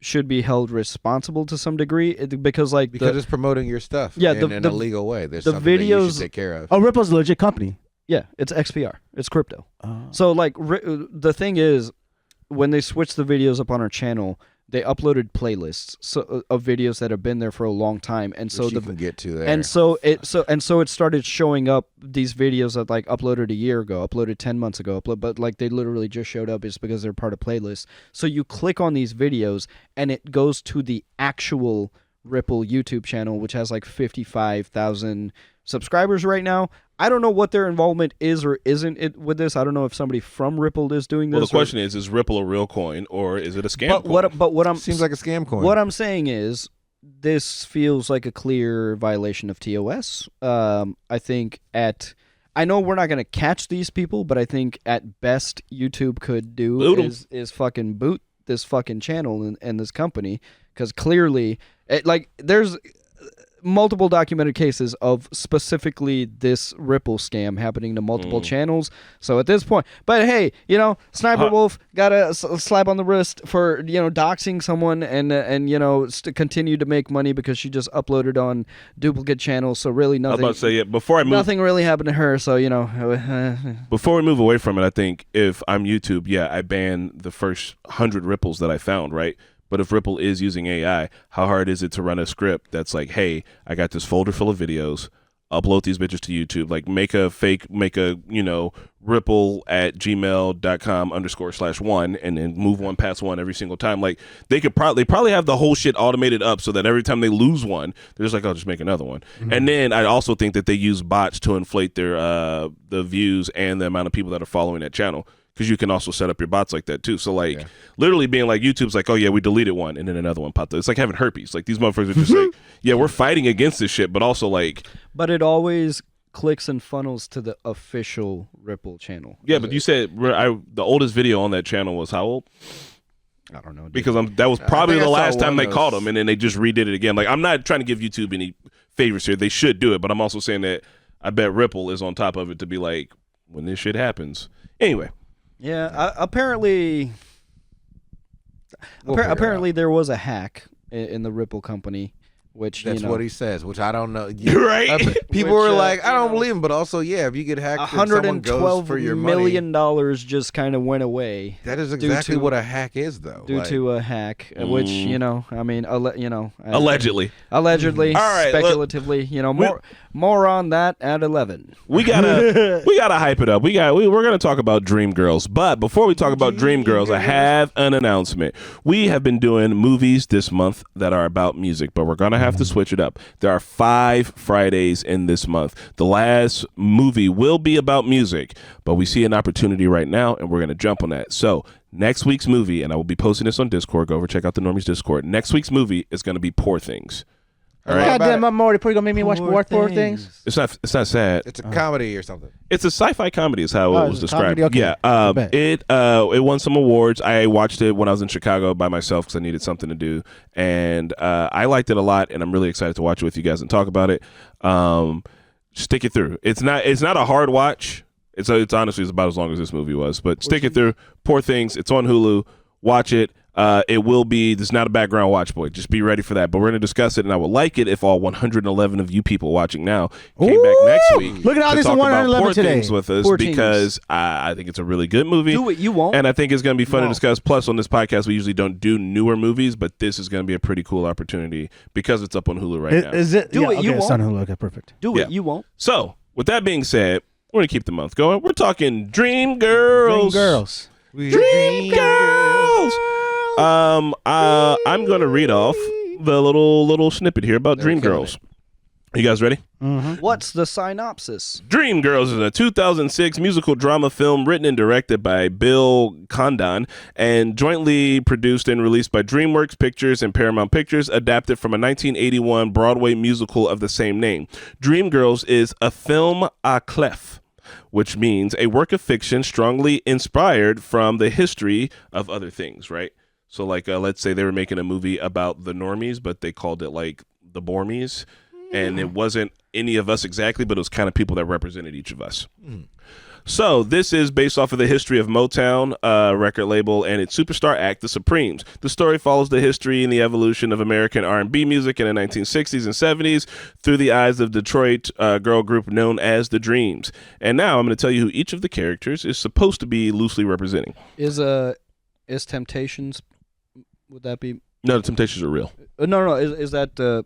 should be held responsible to some degree because it's promoting your stuff in a legal way. There's the something that you videos should take care of. Oh, Ripple's a legit company. Yeah, it's XPR. It's crypto. So the thing is, when they switched the videos up on our channel, they uploaded playlists of videos that have been there for a long time, and so you can get to there. and so it started showing up these videos that uploaded a year ago, uploaded 10 months ago, but they literally just showed up just because they're part of playlists. So you click on these videos and it goes to the actual Ripple YouTube channel, which has 55,000 subscribers right now. I don't know what their involvement is or isn't with this. I don't know if somebody from Ripple is doing this. Well, the question is Ripple a real coin or is it a scam coin? But what I'm seems like a scam coin. What I'm saying is this feels like a clear violation of TOS. I think I know we're not going to catch these people, but I think at best YouTube could do is fucking boot this fucking channel and this company, because clearly there's multiple documented cases of specifically this Ripple scam happening to multiple channels. So at this point, but hey, Sniper Wolf got a slap on the wrist for doxing someone and continue to make money because she just uploaded on duplicate channels. So really nothing. I was about to say, before I move, nothing really happened to her. So before we move away from it, I think if I'm YouTube, I ban the first 100 Ripples that I found, right? But if Ripple is using AI, how hard is it to run a script that's like, hey, I got this folder full of videos, upload these bitches to YouTube, make a Ripple at gmail.com/1 and then move one past one every single time. They probably have the whole shit automated up so that every time they lose one, they're just I'll just make another one. Mm-hmm. And then I also think that they use bots to inflate their the views and the amount of people that are following that channel. Because you can also set up your bots like that too. So literally being YouTube's oh yeah, we deleted one and then another one popped up. It's like having herpes. These motherfuckers are just yeah, we're fighting against this shit, but also But it always clicks and funnels to the official Ripple channel. Yeah, but you said the oldest video on that channel was how old? I don't know. Dude. Because that was probably the last time they caught them, and then they just redid it again. I'm not trying to give YouTube any favors here. They should do it, but I'm also saying that I bet Ripple is on top of it to be when this shit happens. Anyway. Yeah, apparently there was a hack in the Ripple company, which that's what he says, which I don't know. Right? People were like, I don't believe him, but also, if you get hacked, $112 million just kind of went away. That is exactly what a hack is, though. Due to a hack, which allegedly. All right, speculatively, more on that at 11. We gotta hype it up. We're gonna talk about Dreamgirls, but before we talk about Dreamgirls, I have an announcement. We have been doing movies this month that are about music, but we're gonna have to switch it up. There are 5 Fridays in this month. The last movie will be about music, but we see an opportunity right now, and we're gonna jump on that. So next week's movie, and I will be posting this on Discord. Go over check out the Normies Discord. Next week's movie is gonna be Poor Things. All right. Goddamn, I'm already probably gonna make me watch more Poor Things. It's not sad. It's a comedy or something. It's a sci-fi comedy is how it was described. Comedy? Okay. Yeah. It won some awards. I watched it when I was in Chicago by myself because I needed something to do, and I liked it a lot. And I'm really excited to watch it with you guys and talk about it. Stick it through. It's not a hard watch. It's honestly about as long as this movie was, but stick it through. Poor Things. It's on Hulu. Watch it. It will be. This is not a background watch, boy. Just be ready for that. But we're going to discuss it, and I would like it if all 111 of you people watching now came back next week. Look at all to these talk 111 about today. Things with us because I think it's a really good movie. Do it. You won't. And I think it's going to be fun to discuss. Plus, on this podcast, we usually don't do newer movies, but this is going to be a pretty cool opportunity because it's up on Hulu right now. Is it? Do it. Okay, You it's won't. on Hulu. Okay, perfect. Do it. You won't. So, with that being said, we're going to keep the month going. We're talking Dreamgirls. Dreamgirls. I'm gonna read off the little snippet here about Dreamgirls. You guys ready? Mm-hmm. What's the synopsis? Dreamgirls is a 2006 musical drama film written and directed by Bill Condon and jointly produced and released by DreamWorks Pictures and Paramount Pictures, adapted from a 1981 Broadway musical of the same name. Dreamgirls is a film à clef, which means a work of fiction strongly inspired from the history of other things, right? So, let's say they were making a movie about the Normies, but they called it, the Bormies, and it wasn't any of us exactly, but it was kind of people that represented each of us. So this is based off of the history of Motown record label and its superstar act, the Supremes. The story follows the history and the evolution of American R&B music in the 1960s and 70s through the eyes of Detroit girl group known as the Dreams. And now I'm going to tell you who each of the characters is supposed to be loosely representing. Is Temptations? Would that be? No, the Temptations are real. No. Is that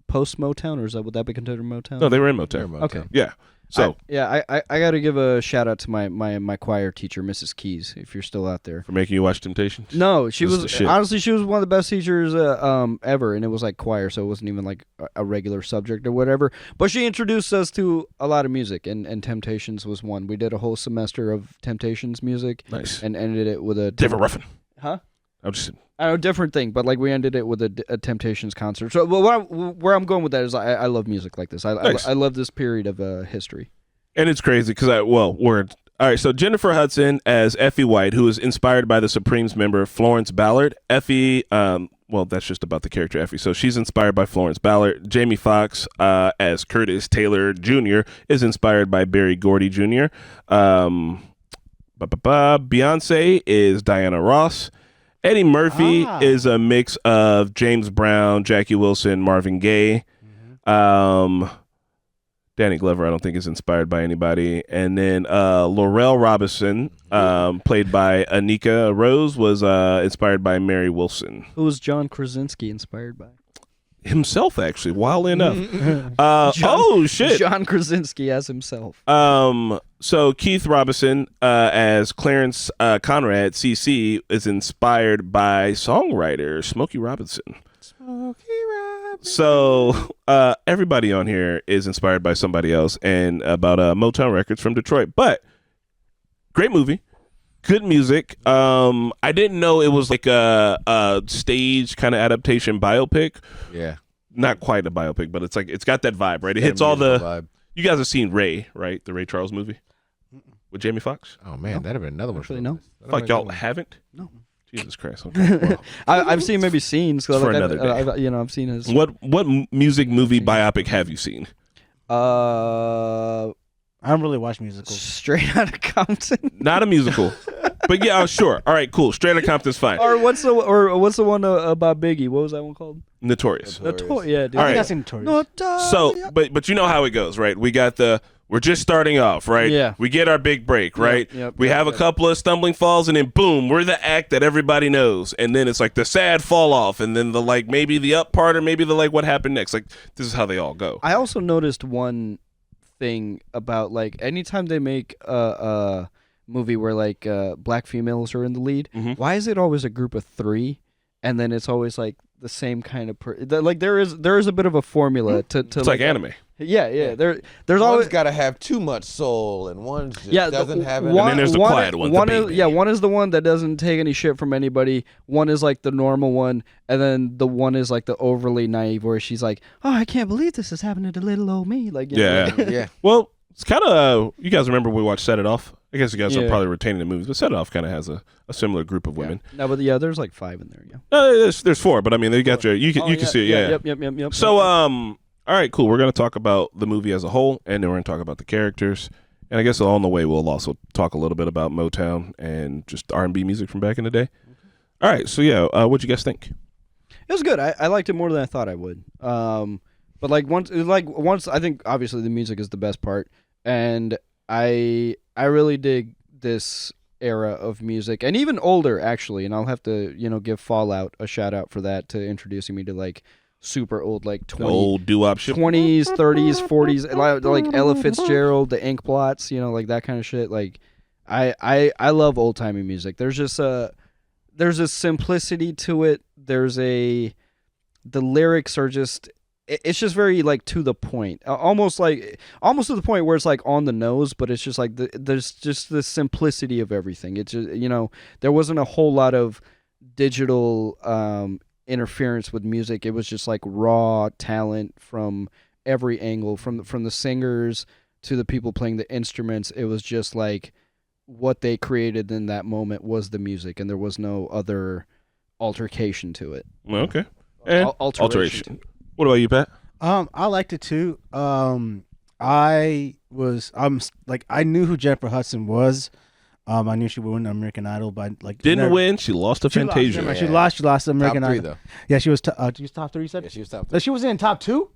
post Motown, or would that be considered Motown? No, they were in Motown. Okay. Yeah. So I got to give a shout out to my choir teacher, Mrs. Keys, if you're still out there. for making you watch Temptations? No, she This is was the shit. honestly she was one of the best teachers ever, and it was like choir, so it wasn't even like a regular subject or whatever. But she introduced us to a lot of music, and Temptations was one. We did a whole semester of Temptations music, Nice. and ended it with a Different Ruffin. Huh? I'm just I know, different thing, but like we ended it with a Temptations concert. So where I'm going with that is I love music like this. Nice. I love this period of history. And it's crazy because all right, so Jennifer Hudson as Effie White, who is inspired by the Supremes member Florence Ballard. Effie, well, that's just about the character Effie. So she's inspired by Florence Ballard. Jamie Foxx as Curtis Taylor Jr. is inspired by Berry Gordy Jr. Beyonce is Diana Ross. Eddie Murphy is a mix of James Brown, Jackie Wilson, Marvin Gaye. Danny Glover, I don't think, is inspired by anybody. And then Laurel Robinson, played by Anika Rose, was inspired by Mary Wilson. Who was John Krasinski inspired by? Himself, actually, wildly enough. Shit. John Krasinski as himself. So Keith Robinson as Clarence Conrad, CC, is inspired by songwriter Smokey Robinson. So everybody on here is inspired by somebody else and about Motown Records from Detroit. But great movie, good music. I didn't know it was like a stage kind of adaptation biopic. Yeah. Not quite a biopic, but it's got that vibe, right? It Yeah, hits all the musical vibe. You guys have seen Ray, right? The Ray Charles movie with Jamie Foxx. Oh man, that'd have been another one. Actually, no. Fuck, y'all haven't? No. Jesus Christ. Okay. Well, I've seen maybe scenes. It's for another day. I've seen his. what music movie biopic have you seen? I don't really watch musicals. Straight Outta Compton. Not a musical. But yeah, sure. All right, cool. Straight Outta Compton's fine. Or what's the one about Biggie? What was that one called? Notorious. Yeah, dude. All I think right. I've seen Notorious. So, but you know how it goes, right? We're just starting off, right? Yeah. We get our big break, right? We have a couple of stumbling falls, and then boom, we're the act that everybody knows. And then it's like the sad fall off, and then the like maybe the up part, or maybe the like what happened next. Like this is how they all go. I also noticed one thing about like anytime they make a movie where like black females are in the lead, why is it always a group of three, and then it's always like the same kind of like there is a bit of a formula to It's like anime. Yeah. There's One's always got to have too much soul, and one just doesn't have it. And then there's the quiet one, the baby. One is the one that doesn't take any shit from anybody. One is like the normal one, and then the one is like the overly naive, where she's like, "Oh, I can't believe this is happening to little old me." Like, you know, Yeah. Yeah. Well, it's kind of you guys remember we watched Set It Off? I guess you guys are Yeah. probably retaining the movies, but Set It Off kind of has a similar group of women. No, but yeah, there's like 5 in there. Yeah. There's 4, but I mean, they got you can see it. Yeah. Yep. So all right, cool. We're gonna talk about the movie as a whole, and then we're gonna talk about the characters. And I guess along the way, we'll also talk a little bit about Motown and just R&B music from back in the day. All right, so yeah, what'd you guys think? It was good. I liked it more than I thought I would. But like once I think obviously the music is the best part, and I really dig this era of music, and even older actually. And I'll have to give Fallout a shout out for that, to introducing me to like super old, like The old doo-wop shit. 20s, 30s, 40s, like Ella Fitzgerald, the ink blots, like that kind of shit. Like I love old timey music. There's a simplicity to it. The lyrics are just, it's just very like to the point, almost to the point where it's like on the nose, but it's just like there's just the simplicity of everything. It's just, there wasn't a whole lot of digital interference with music. It was just like raw talent from every angle, from the singers to the people playing the instruments. It was just like what they created in that moment was the music, and there was no other altercation to it. Okay. And Alteration. What about you, Pat? I liked it too. I knew who Jennifer Hudson was. I knew she would win American Idol, but like Didn't win. She lost to Fantasia. She lost to American Top 3 Idol. though. Yeah, she was. She was top 3. You said. Yeah, she was top 3. She was in top 2.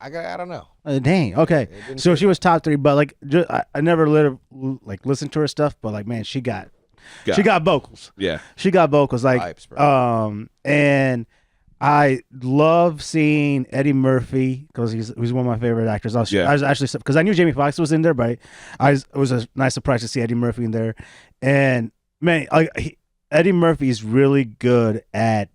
I don't know. Dang. Okay. It didn't So say she was top 3, but like I never let her listen to her stuff, but like man, she got vocals. Yeah. She got vocals like Vibes, bro. and I love seeing Eddie Murphy because he's one of my favorite actors. I was actually because I knew Jamie Foxx was in there, but it was a nice surprise to see Eddie Murphy in there. And man, Eddie Murphy is really good at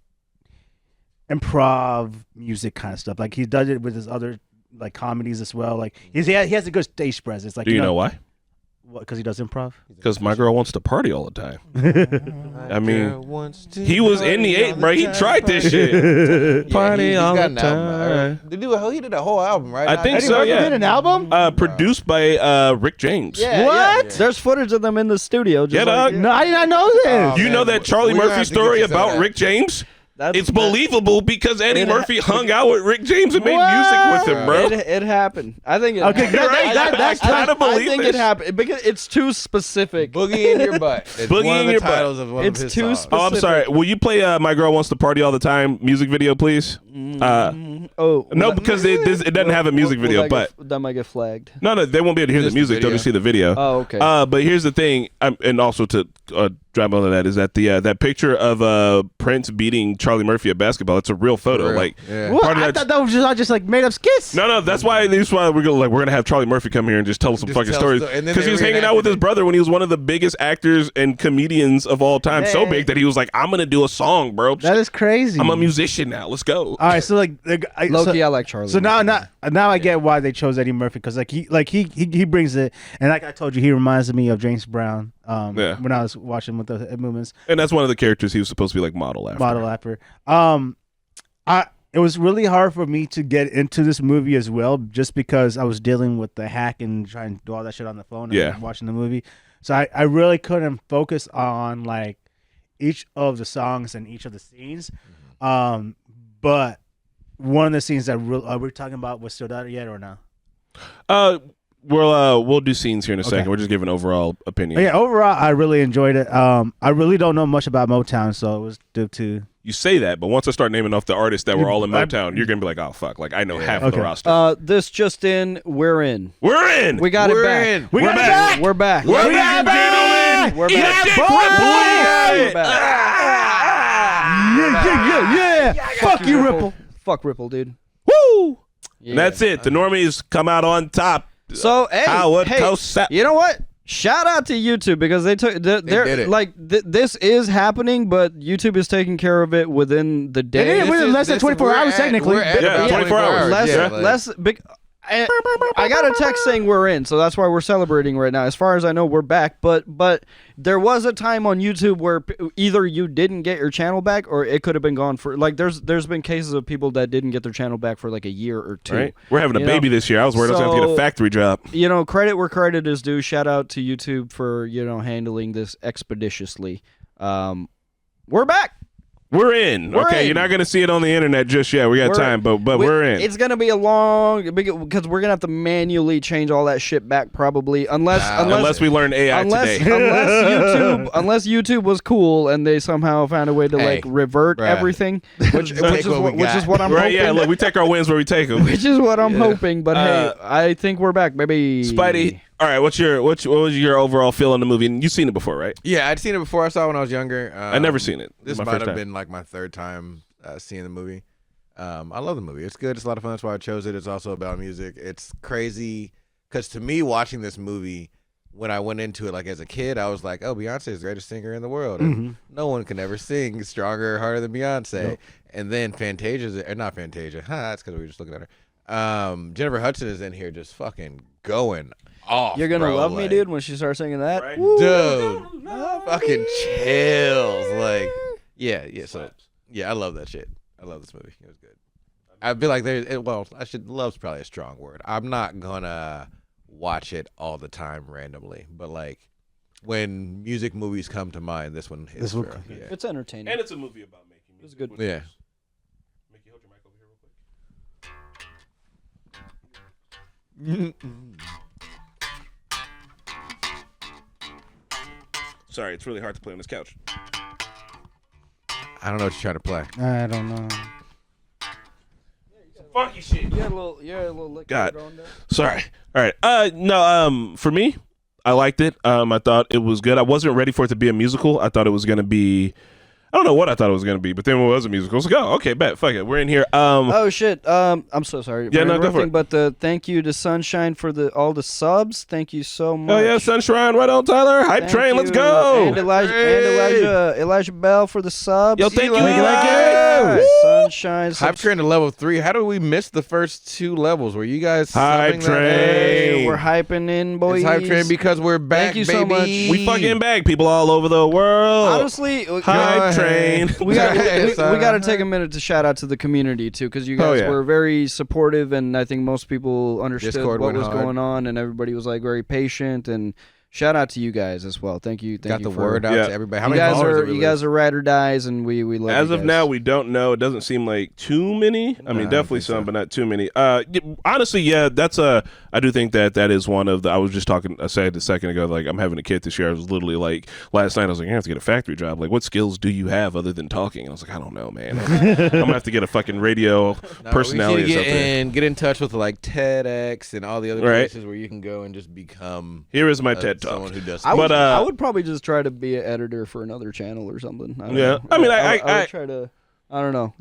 improv music kind of stuff. Like he does it with his other like comedies as well. Like he has a good stage presence. Like Do you know why? Because he does improv. Because my girl wants to party all the time. I mean, he was in the 8, bro. He tried this shit. Party all the time. He did a whole album, right? I think Eddie so. Murphy Yeah. did an album. Produced by Rick James. Yeah, What? yeah. There's footage of them in the studio. Just Yeah, dog. No, I did not know this. Oh, You man, know that Charlie we're gonna Murphy have to get story you some of about that. Rick James? That's It's believable because Eddie Murphy hung out with Rick James and made What? music with him, bro. It happened. I think it Okay, happened. that's I kinda I believe think this. it happened because it's too specific. Boogie in Your Butt. It's Boogie one in of the Your Butt. titles of one It's of his too songs. specific. Oh, I'm sorry. Will you play My Girl Wants to Party All the Time music video, please? Oh No, because it doesn't have a music video, but that might get flagged. no, they won't be able to hear the Just the music. They'll video. just see the video. Oh, okay. But here's the thing, and also to drive on that is that that picture of Prince beating Charlie Murphy at basketball. It's a real photo. real. Like, Yeah. What? part of I that's- thought that was just like made up skits. no, that's why we're gonna have Charlie Murphy come here and just tell us some Just fucking tell stories us and then because they he was hanging out with his reenacted it. brother when he was one of the biggest actors and comedians of all time. So Hey. big that he was like, I'm gonna do a song, bro. That is crazy. I'm a musician now. Let's go. All right, so like Loki, I like Charlie. So now I get why they chose Eddie Murphy because he brings it, and like I told you, he reminds me of James Brown. Yeah. When I was watching with the movements, And that's one of the characters he was supposed to be like model after. It was really hard for me to get into this movie as well, just because I was dealing with the hack and trying to do all that shit on the phone and Yeah. watching the movie. So I really couldn't focus on like each of the songs and each of the scenes. But one of the scenes that we're talking about was still out yet or no? We'll do scenes here in a second. Okay. We're just giving overall opinion. Yeah, overall, I really enjoyed it. I really don't know much about Motown, so it was due to. You say that, but once I start naming off the artists that were all in Motown, you're gonna be like, oh fuck, like I know half of the Okay. roster. this just in, we're in. We're in. We got it We're back. in. We got it back. We're back. Ladies We're and back. gentlemen, We're eat back. a dick, Boy. Ripple. We're back. Yeah. Fuck you, Ripple. Fuck Ripple, dude. Woo! Yeah. And that's it. The Normies come out on top. So hey, Howard hey, Cossack. you know what? Shout out to YouTube because they took. They're did it. like this is happening, but YouTube is taking care of it within the day. It is within less than 24 hours, technically. We're at Yeah, about 24 hours. less, Yeah, like- less big. I got a text saying we're in, so that's why we're celebrating right now. As far as I know, we're back. But there was a time on YouTube where either you didn't get your channel back, or it could have been gone for like. There's been cases of people that didn't get their channel back for like a year or two. Right? We're having a You baby know? this year. I was worried I was going to get a So- factory job. You know, credit where credit is due. Shout out to YouTube for handling this expeditiously. We're back. We're in. We're Okay, in. you're not going to see it on the internet just yet. We got time, but we're in. It's gonna be a long because we're gonna have to manually change all that shit back probably Unless we learn AI unless today. unless YouTube was cool and they somehow found a way to Hey, like revert bruh. everything, which Take is what we what, which is got. what I'm Right? hoping. Yeah. Look, we take our wins where we take them. Which is what I'm hoping. But hey, I think we're back, baby. Spidey. All right. What was your overall feel on the movie? And you've seen it before, right? Yeah, I'd seen it before. I saw it when I was younger. I've never seen it. This My might first have time. been like my third time seeing the movie. I love the movie. It's good. It's a lot of fun. That's why I chose it. It's also about music. It's crazy because to me, watching this movie, when I went into it like as a kid, I was like, oh, Beyonce is the greatest singer in the world. And no one can ever sing stronger or harder than Beyonce. Nope. And then Fantasia's, or not Fantasia. That's because we were just looking at her. Jennifer Hudson is in here just fucking going off. You're gonna bro. love me, Like, dude, when she starts singing that. Right? Dude, fucking chills. Like, yeah. So, yeah, I love that shit. I love this movie. It was good. I feel like love's probably a strong word. I'm not gonna watch it all the time randomly, but like when music movies come to mind, this one hits. This one- for- yeah. It's entertaining. And it's a movie about making music. It's good. Yeah. Mickey, hold your mic over here real quick. Sorry, it's really hard to play on this couch. I don't know what you're trying to play. I don't know. Funky shit. You had a little lick God. on there. Sorry. All right. No. For me, I liked it. I thought it was good. I wasn't ready for it to be a musical. I thought it was gonna be. I don't know what I thought it was gonna be, but then when it was a musical, I was like, oh, okay, bet, fuck it, we're in here. Oh shit. I'm so sorry. Yeah, no, go for it. But thank you to Sunshine for all the subs. Thank you so much. Oh yeah, Sunshine, right on, Tyler. Hype Thank train, let's you. go. And Elijah Bell for the subs. Yo, thank you, Eli. Eli. Sunshine. Hype train to level 3. How do we miss the first 2 levels? Were you guys Hype subbing that? train. Hey, we're hyping in, boys. It's hype train because we're back, Thank you baby. so much. We fucking back, people all over the world. Honestly, Hype train. we got to take a minute to shout out to the community too, because you guys were very supportive, and I think most people understood Discord what went was hard. going on, and everybody was like very patient. And shout out to you guys as well. Thank you. Got you the for, word out Yeah. to everybody. How You many guys followers are did we you guys lose? are ride or dies, and we love As you of guys. now, we don't know. It doesn't seem like too many. I mean, I don't definitely think some, so. but not too many. Honestly, yeah, that's I do think that is one of the. I was just talking. I said a second ago, like I'm having a kid this year. I was literally like last night. I was like, I have to get a factory job. Like, what skills do you have other than talking? And I was like, I don't know, man. I'm gonna have to get a fucking radio personality or we need to something. get in touch with like TEDx and all the other Right. places where you can go and just become Here is my TED someone talk. who does. I would probably just try to be an editor for another channel or something. I don't Yeah. know. I mean, I I would try to. I don't know.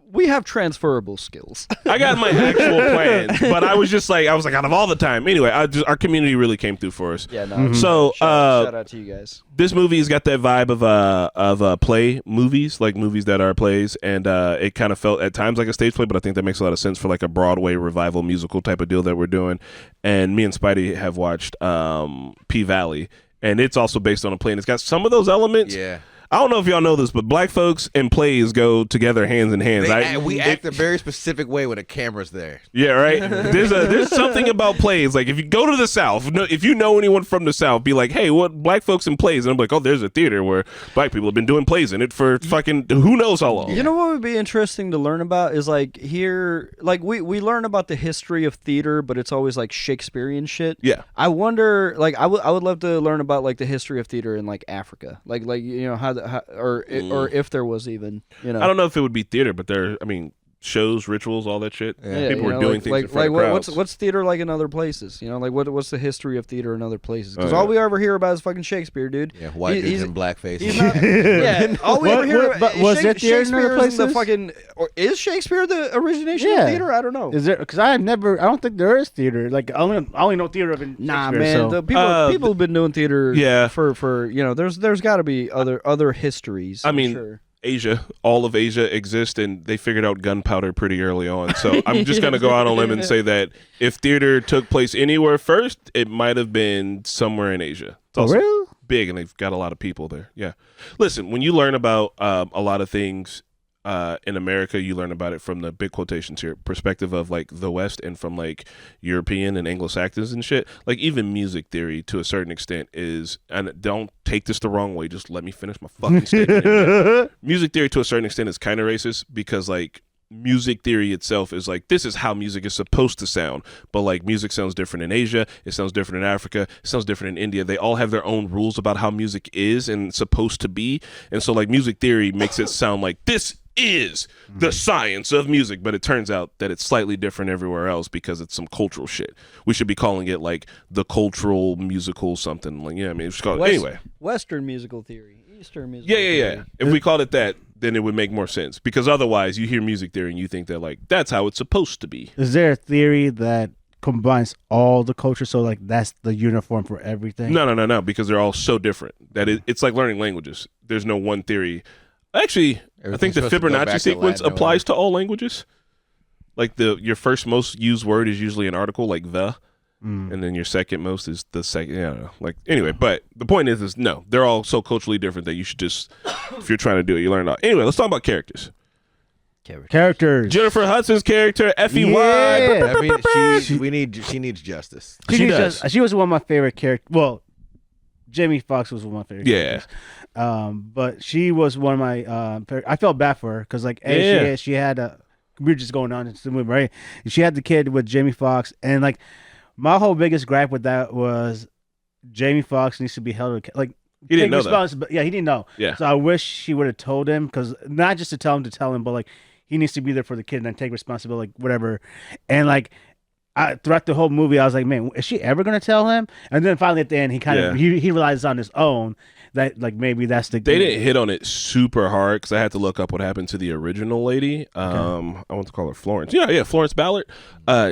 We have transferable skills. I got my actual plans, but I was like, out of all the time. Anyway, our community really came through for us. Yeah. No. So, shout out to you guys. this movie's got that vibe of play movies, like movies that are plays, and it kind of felt at times like a stage play, but I think that makes a lot of sense for like a Broadway revival musical type of deal that we're doing. And me and Spidey have watched P-Valley, and it's also based on a play, and it's got some of those elements. Yeah. I don't know if y'all know this, but black folks and plays go together hand in hand. We act a very specific way when a camera's there. Yeah, right. There's something about plays. Like if you go to the South, if you know anyone from the South, be like, hey, what black folks in plays? And I'm like, oh, there's a theater where black people have been doing plays in it for fucking who knows how long. You know what would be interesting to learn about is like here, like we learn about the history of theater, but it's always like Shakespearean shit. Yeah. I wonder, like I would love to learn about like the history of theater in like Africa, like you know how or if there was even, you know. I don't know if it would be theater, but shows, rituals, all that shit. Yeah. People you were know, doing things in front of crowds. what's theater like in other places? You know, like what's the history of theater in other places? Because Oh, all yeah. we ever hear about is fucking Shakespeare, dude. Yeah, white dudes He's- in blackface. He's not, yeah, all we What- ever hear what- about but was it theater in other Shakespeare is the places? fucking, or is Shakespeare the origination Yeah. of theater? I don't know. Is there? Because I don't think there is theater. Like I only know theater of in Nah, Shakespeare, man. so. The people have been doing theater. Yeah. For you know, there's got to be other histories. I I'm mean, sure. Asia, all of Asia exists, and they figured out gunpowder pretty early on. So I'm just gonna go out on a limb and say that if theater took place anywhere first, it might have been somewhere in Asia. It's For also real? big, and they've got a lot of people there. Yeah. Listen, when you learn about a lot of things in America, you learn about it from the big quotations here perspective of like the West and from like European and Anglo-Saxons and shit. Like even music theory to a certain extent is, and don't take this the wrong way, just let me finish my fucking statement. Music theory to a certain extent is kind of racist because like music theory itself is like, this is how music is supposed to sound, but like music sounds different in Asia, it sounds different in Africa, it sounds different in India. They all have their own rules about how music is and supposed to be, and so like music theory makes it sound like this is the science of music, but it turns out that it's slightly different everywhere else because it's some cultural shit. We should be calling it like the cultural musical something, like, yeah, I mean, it's called anyway. Western musical theory, Eastern musical Yeah. theory. If we called it that, then it would make more sense, because otherwise you hear music theory and you think that like that's how it's supposed to be. Is there a theory that combines all the cultures, so like that's the uniform for everything? No, because they're all so different that it's like learning languages. There's no one theory. Actually, I think the Everything's supposed to go back Fibonacci to sequence Latin, applies to all languages. Like your first most used word is usually an article, like the, and then your second most is the second. Yeah, I don't know. Like anyway, but the point is no, they're all so culturally different that you should just, if you're trying to do it, you learn it all. Anyway, let's talk about characters. Characters. Jennifer Hudson's character, Effie Yeah. Wide. I mean, she needs justice. She does. She was one of my favorite characters. Well, Jamie Foxx was one of my favorite Yeah. characters. But she was one of my. I felt bad for her because like Yeah. she had a we're just going on into the movie, right? And she had the kid with Jamie Foxx, and like my whole biggest gripe with that was Jamie Foxx needs to be held like. He didn't know that. Yeah, he didn't know. Yeah. So I wish she would have told him, because not just to tell him, but like he needs to be there for the kid and then take responsibility, like, whatever. And like throughout the whole movie, I was like, man, is she ever gonna tell him? And then finally at the end, he kind of he realizes on his own that like maybe that's the. They didn't hit on it super hard because I had to look up what happened to the original lady. I want to call her Florence. Yeah, Florence Ballard.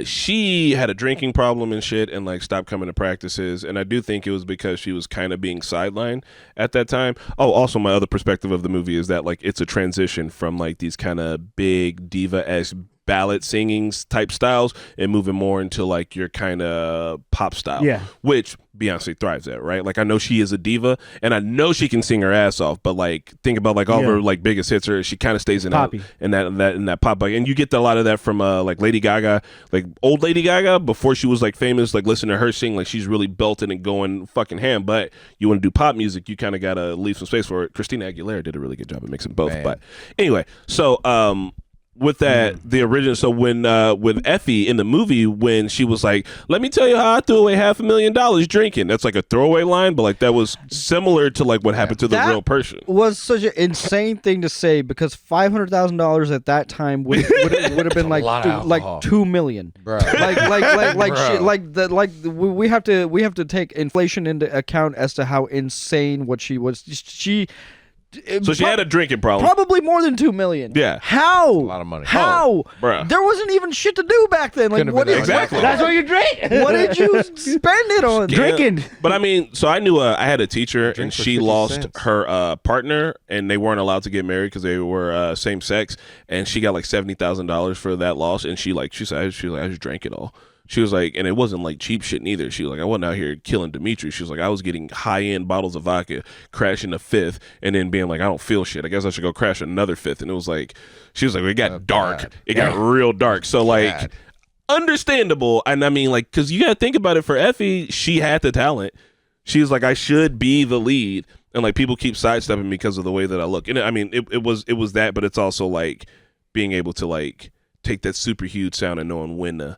She had a drinking problem and shit, and like stopped coming to practices. And I do think it was because she was kind of being sidelined at that time. Oh, also my other perspective of the movie is that like it's a transition from like these kind of big diva-esque ballad singing type styles and moving more into like your kind of pop style, which Beyonce thrives at, right? Like I know she is a diva and I know she can sing her ass off, but like think about like all of her like biggest hits, she kind of stays in that pop, like, and you get a lot of that from like Lady Gaga, like old Lady Gaga before she was like famous. Like listen to her sing, like she's really belting and going fucking ham. But you want to do pop music, you kind of gotta leave some space for it. Christina Aguilera did a really good job of mixing both. Man. But anyway, so with that, the original, so when with Effie in the movie, when she was like, let me tell you how I threw away $500,000 drinking, that's like a throwaway line, but like that was similar to like what happened to the real person. Was such an insane thing to say, because $500,000 at that time would have been like $2 million. Bro. We have to take inflation into account as to how insane what she was. So she had a drinking problem. Probably more than $2 million. Yeah. How? That's a lot of money. How? Bruh. There wasn't even shit to do back then. Like, what did exactly? That's what you drink. What did you spend it on? Drinking. But I mean, so I knew I had a teacher, and she lost cents. her partner, and they weren't allowed to get married because they were same sex, and she got like $70,000 for that loss, and she said I just drank it all. She was like, and it wasn't like cheap shit neither. She was like, I wasn't out here killing Dimitri. She was like, I was getting high-end bottles of vodka, crashing a fifth, and then being like, I don't feel shit. I guess I should go crash another fifth. And it was like, she was like, it got dark. Bad. It got real dark. So like, understandable. And I mean, like, because you got to think about it, for Effie, she had the talent. She was like, I should be the lead. And like, people keep sidestepping me because of the way that I look. And I mean, it was that, but it's also like being able to like take that super huge sound and knowing when to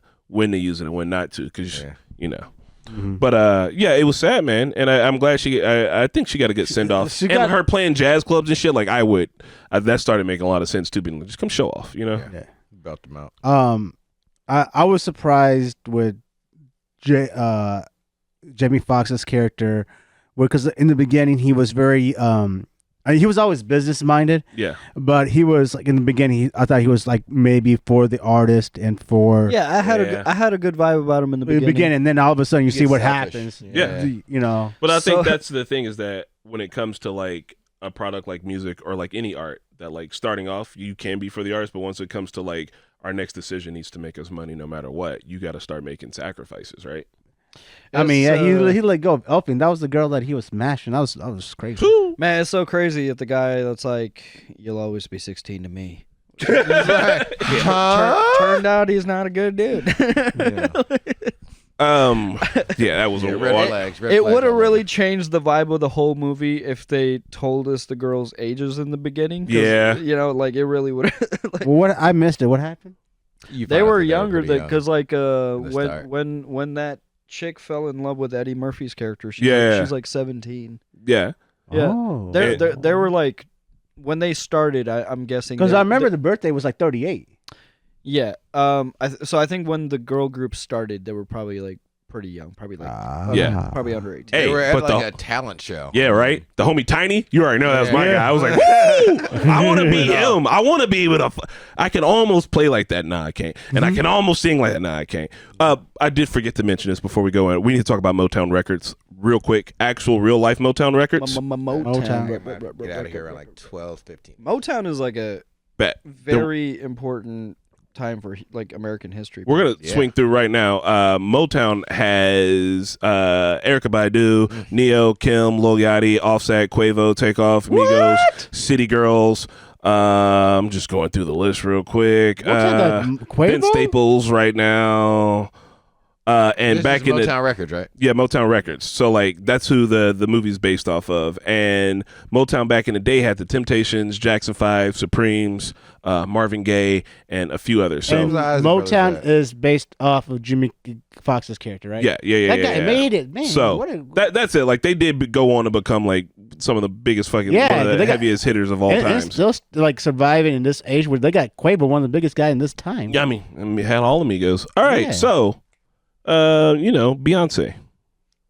use it and when not to, because you know. But it was sad, man, and I'm glad I think she got a good send off. And her playing jazz clubs and shit, like that started making a lot of sense too. Being like, just come show off, you know. Belt them out. I was surprised with Jamie Foxx's character, because in the beginning he was very he was always business minded. Yeah. But he was like in the beginning, I thought he was like maybe for the artist and for. Yeah, I had a good vibe about him in the beginning. And then all of a sudden you see what happens. Yeah. You know. But I think that's the thing, is that when it comes to like a product like music or like any art, that like starting off you can be for the artist, but once it comes to like our next decision needs to make us money no matter what, you got to start making sacrifices, right? I mean, he let go of Elfie. That was the girl that he was smashing. That was crazy. Man, it's so crazy that the guy that's like, you'll always be 16 to me. Turned out he's not a good dude. That was a red flags. It would have really changed the vibe of the whole movie if they told us the girls' ages in the beginning. Yeah, you know, like it really would. Well, what I missed it. What happened? They were younger, because like when that chick fell in love with Eddie Murphy's character, she's like 17. Yeah. Oh. They were like, when they started, I'm guessing, because I remember the birthday was like 38. Yeah. So I think when the girl group started, they were probably like pretty young, probably like probably under 18. They were Hey, at but like a talent show. Yeah, right. The homie Tiny, you already know that was my guy. I was like, woo! I want to be him. I want to be able to. I can almost play like that. Nah, I can't. And I can almost sing like that. Nah, I can't. I did forget to mention this before we go in. We need to talk about Motown Records real quick. Actual real life Motown Records. Motown. Get out of here around like 12, 15. Motown is like a very important time for like American history. We're gonna swing through right now. Motown has Erykah Badu, Neo, Kim, Lil Yachty, Offset, Quavo, Takeoff, Migos, City Girls. I'm just going through the list real quick. Quavo? Ben Staples right now. And This back is in Motown Records, right? Yeah, Motown Records. So like that's who the movie's based off of. And Motown back in the day had the Temptations, Jackson 5, Supremes, Marvin Gaye, and a few others. So And Isley Brothers, Motown right? is based off of Jimmy Fox's character, right? yeah. That guy made it, man. So What a- that's it. Like they did go on to become like some of the biggest fucking Yeah, one of the they got- heaviest hitters of all and times. it's still like surviving in this age where they got Quavo, one of the biggest guys in this time. Yeah, I mean, had all amigos. All right, Yeah. so Beyonce.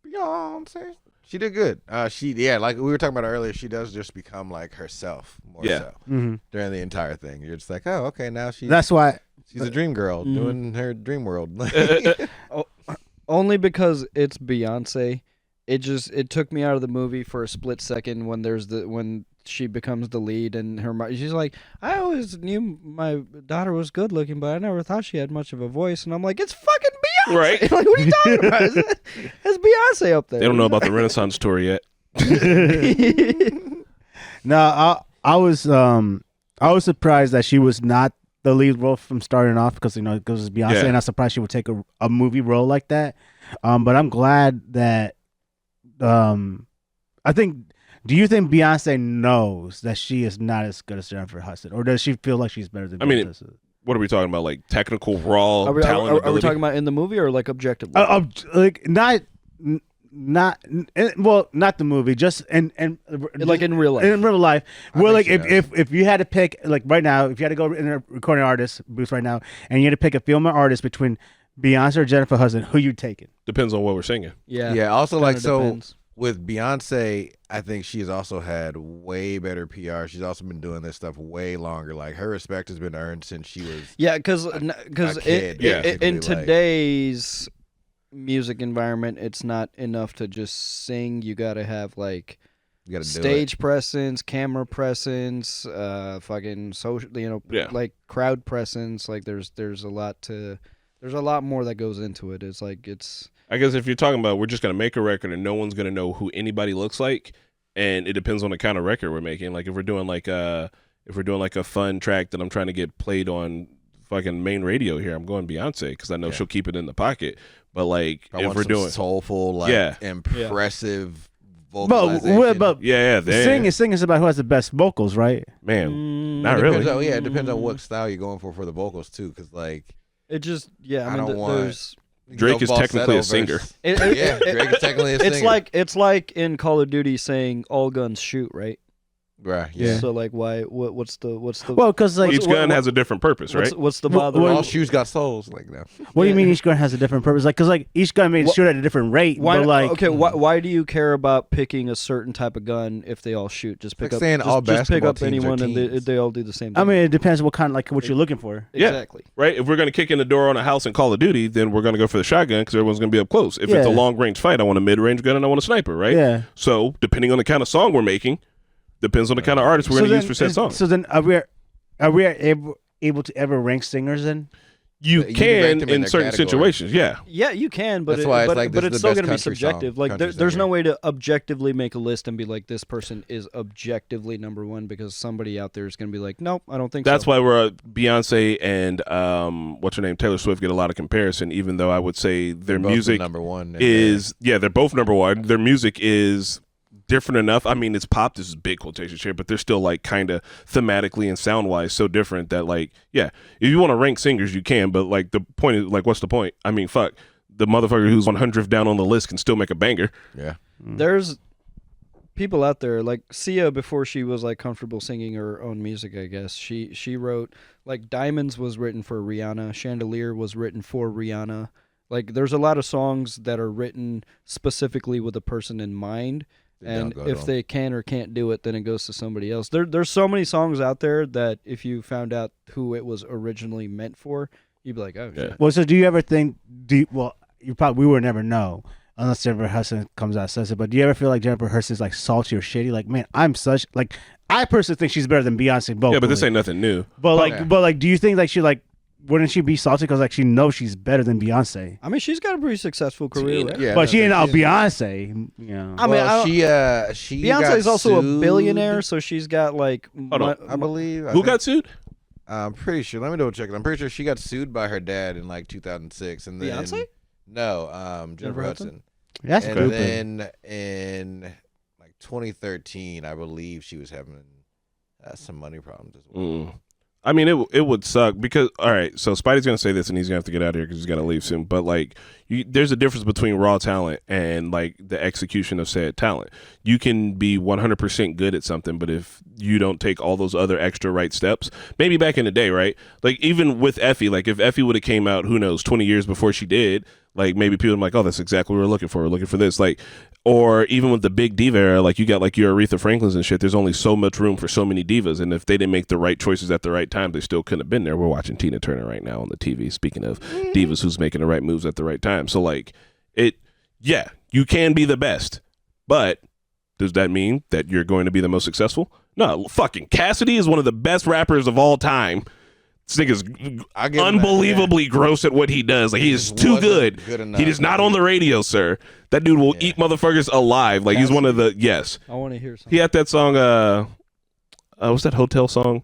Beyonce. She did good. Like we were talking about earlier, she does just become like herself more Yeah. so hmm during the entire thing. You're just like, oh, okay, now she's That's why. a dream girl doing her dream world. Only because it's Beyonce. It took me out of the movie for a split second when she becomes the lead and she's like, I always knew my daughter was good looking, but I never thought she had much of a voice. And I'm like, it's fucking Beyonce. Right. Like, what are you talking about? It's Beyonce up there. They don't know about the Renaissance tour yet. No, I was surprised that she was not the lead role from starting off because because it's Beyonce, Yeah. and I'm surprised she would take a movie role like that. But I'm glad that I think. Do you think Beyonce knows that she is not as good as Jennifer Hudson, or does she feel like she's better than? I mean, Jennifer Hudson? What are we talking about? Like technical raw Are we talent? talking about in the movie or like objectively? Like not the movie, just and Like in real life. In real life, where like think she if you had to pick like right now, if you had to go in a recording artist booth right now, and you had to pick a film or artist between Beyonce or Jennifer Hudson, who you taking? Depends on what we're singing. Yeah. Yeah. Also, Kinda like so depends. with Beyonce, I think she's also had way better PR. She's also been doing this stuff way longer. Like her respect has been earned since she was. Yeah, because kid, basically, in like- today's music environment, it's not enough to just sing. You got to have like You got to do it. stage presence, camera presence, fucking social, Yeah. like crowd presence. Like there's a lot more that goes into it. It's like I guess if you're talking about we're just gonna make a record and no one's gonna know who anybody looks like, and it depends on the kind of record we're making. Like if we're doing like a fun track that I'm trying to get played on fucking main radio here, I'm going Beyonce because I know she'll keep it in the pocket. But like I if want we're some doing soulful, like impressive vocalization. But yeah, singing is about who has the best vocals, right? man, not It really. depends on, it depends on what style you're going for the vocals too. Because like it just I don't want- there's. Drake is technically a falsetto singer. verse. It- Yeah, Drake is technically a singer. It's like in Call of Duty saying all guns shoot, right? Right. Yeah. So like why what's the Well, because like Each gun has a different purpose, right? what's the Well, bother? well, All shoes got souls. Like no. what do you mean each gun has a different purpose? Like, because like each gun may Wha- shoot at a different rate, Why, but like okay, why do you care about picking a certain type of gun if they all shoot? Just pick like up, saying all just pick basketball up teams are anyone and teams. they all do the same thing. I mean, it depends what kind, like what you're looking for. Yeah. Exactly. Right? If we're going to kick in the door on a house in Call of Duty, then we're going to go for the shotgun because everyone's going to be up close. If it's a Yeah. long-range fight, I want a mid-range gun and I want a sniper, right? Yeah. So, depending on the kind of song we're making, depends on the kind of artist we're going to use for said song. So then, are we able to ever rank singers in? You You rank can them in in their certain category. situations, yeah. Yeah, you can, but That's why it's like, but this is it's the still best going to be country song, subjective. Like country there's no singer. way to objectively make a list and be like this person is objectively number one because somebody out there is going to be like, nope, I don't think That's so. why we're Beyonce and what's her name, Taylor Swift get a lot of comparison. Even though I would say their Both music number one. they're both number one. Their music is different enough. I mean, it's pop. This is big quotation here, but they're still like kind of thematically and sound wise so different that like, yeah, if you want to rank singers, you can. But like the point is like, what's the point? I mean, fuck, the motherfucker who's 100th down on the list can still make a banger. Yeah. There's people out there like Sia before she was like comfortable singing her own music. I guess she wrote like Diamonds was written for Rihanna, Chandelier was written for Rihanna. Like there's a lot of songs that are written specifically with a person in mind. And don't go to if them. they can or can't do it, then it goes to somebody else. There's so many songs out there that if you found out who it was originally meant for, you'd be like, oh Yeah. shit. Well, so do you ever think? We would never know unless Jennifer Hudson comes out and says it. But do you ever feel like Jennifer Hudson's like salty or shitty? Like, man, I personally think she's better than Beyonce vocally. Yeah, but this ain't nothing new. But like, do you think like wouldn't she be salty because like she knows she's better than Beyonce? I mean, she's got a pretty successful career. Right? Yeah. But she ain't out she's- Beyonce. You know. I mean, I don't- she Beyonce is got also a sued, billionaire, so she's got like. Hold on. I believe. Who got sued? I'm pretty sure. Let me double check it. I'm pretty sure she got sued by her dad in like 2006, and then Beyonce? No, Jennifer Hudson. That's And good. then in like 2013, I believe she was having some money problems as well. I mean, it would suck because, all right, so Spidey's going to say this and he's going to have to get out of here because he's going to leave soon. But, like, there's a difference between raw talent and, like, the execution of said talent. You can be 100% good at something, but if you don't take all those other extra right steps, maybe back in the day, right? Like, even with Effie, like, if Effie would have came out, who knows, 20 years before she did, like, maybe people would be like, oh, that's exactly what we're looking for. We're looking for this. Like, or even with the big diva era, like, you got, like, your Aretha Franklins and shit, there's only so much room for so many divas. And if they didn't make the right choices at the right time, they still couldn't have been there. We're watching Tina Turner right now on the TV. Speaking of divas who's making the right moves at the right time. So, like, yeah, you can be the best. But does that mean that you're going to be the most successful? No, fucking Cassidy is one of the best rappers of all time. This nigga's unbelievably gross at what he does. Like, he is too good. He is not on the radio, sir. That dude will eat motherfuckers alive. Like, he's one of the, yes. I want to hear something. He had that song, what's that hotel song?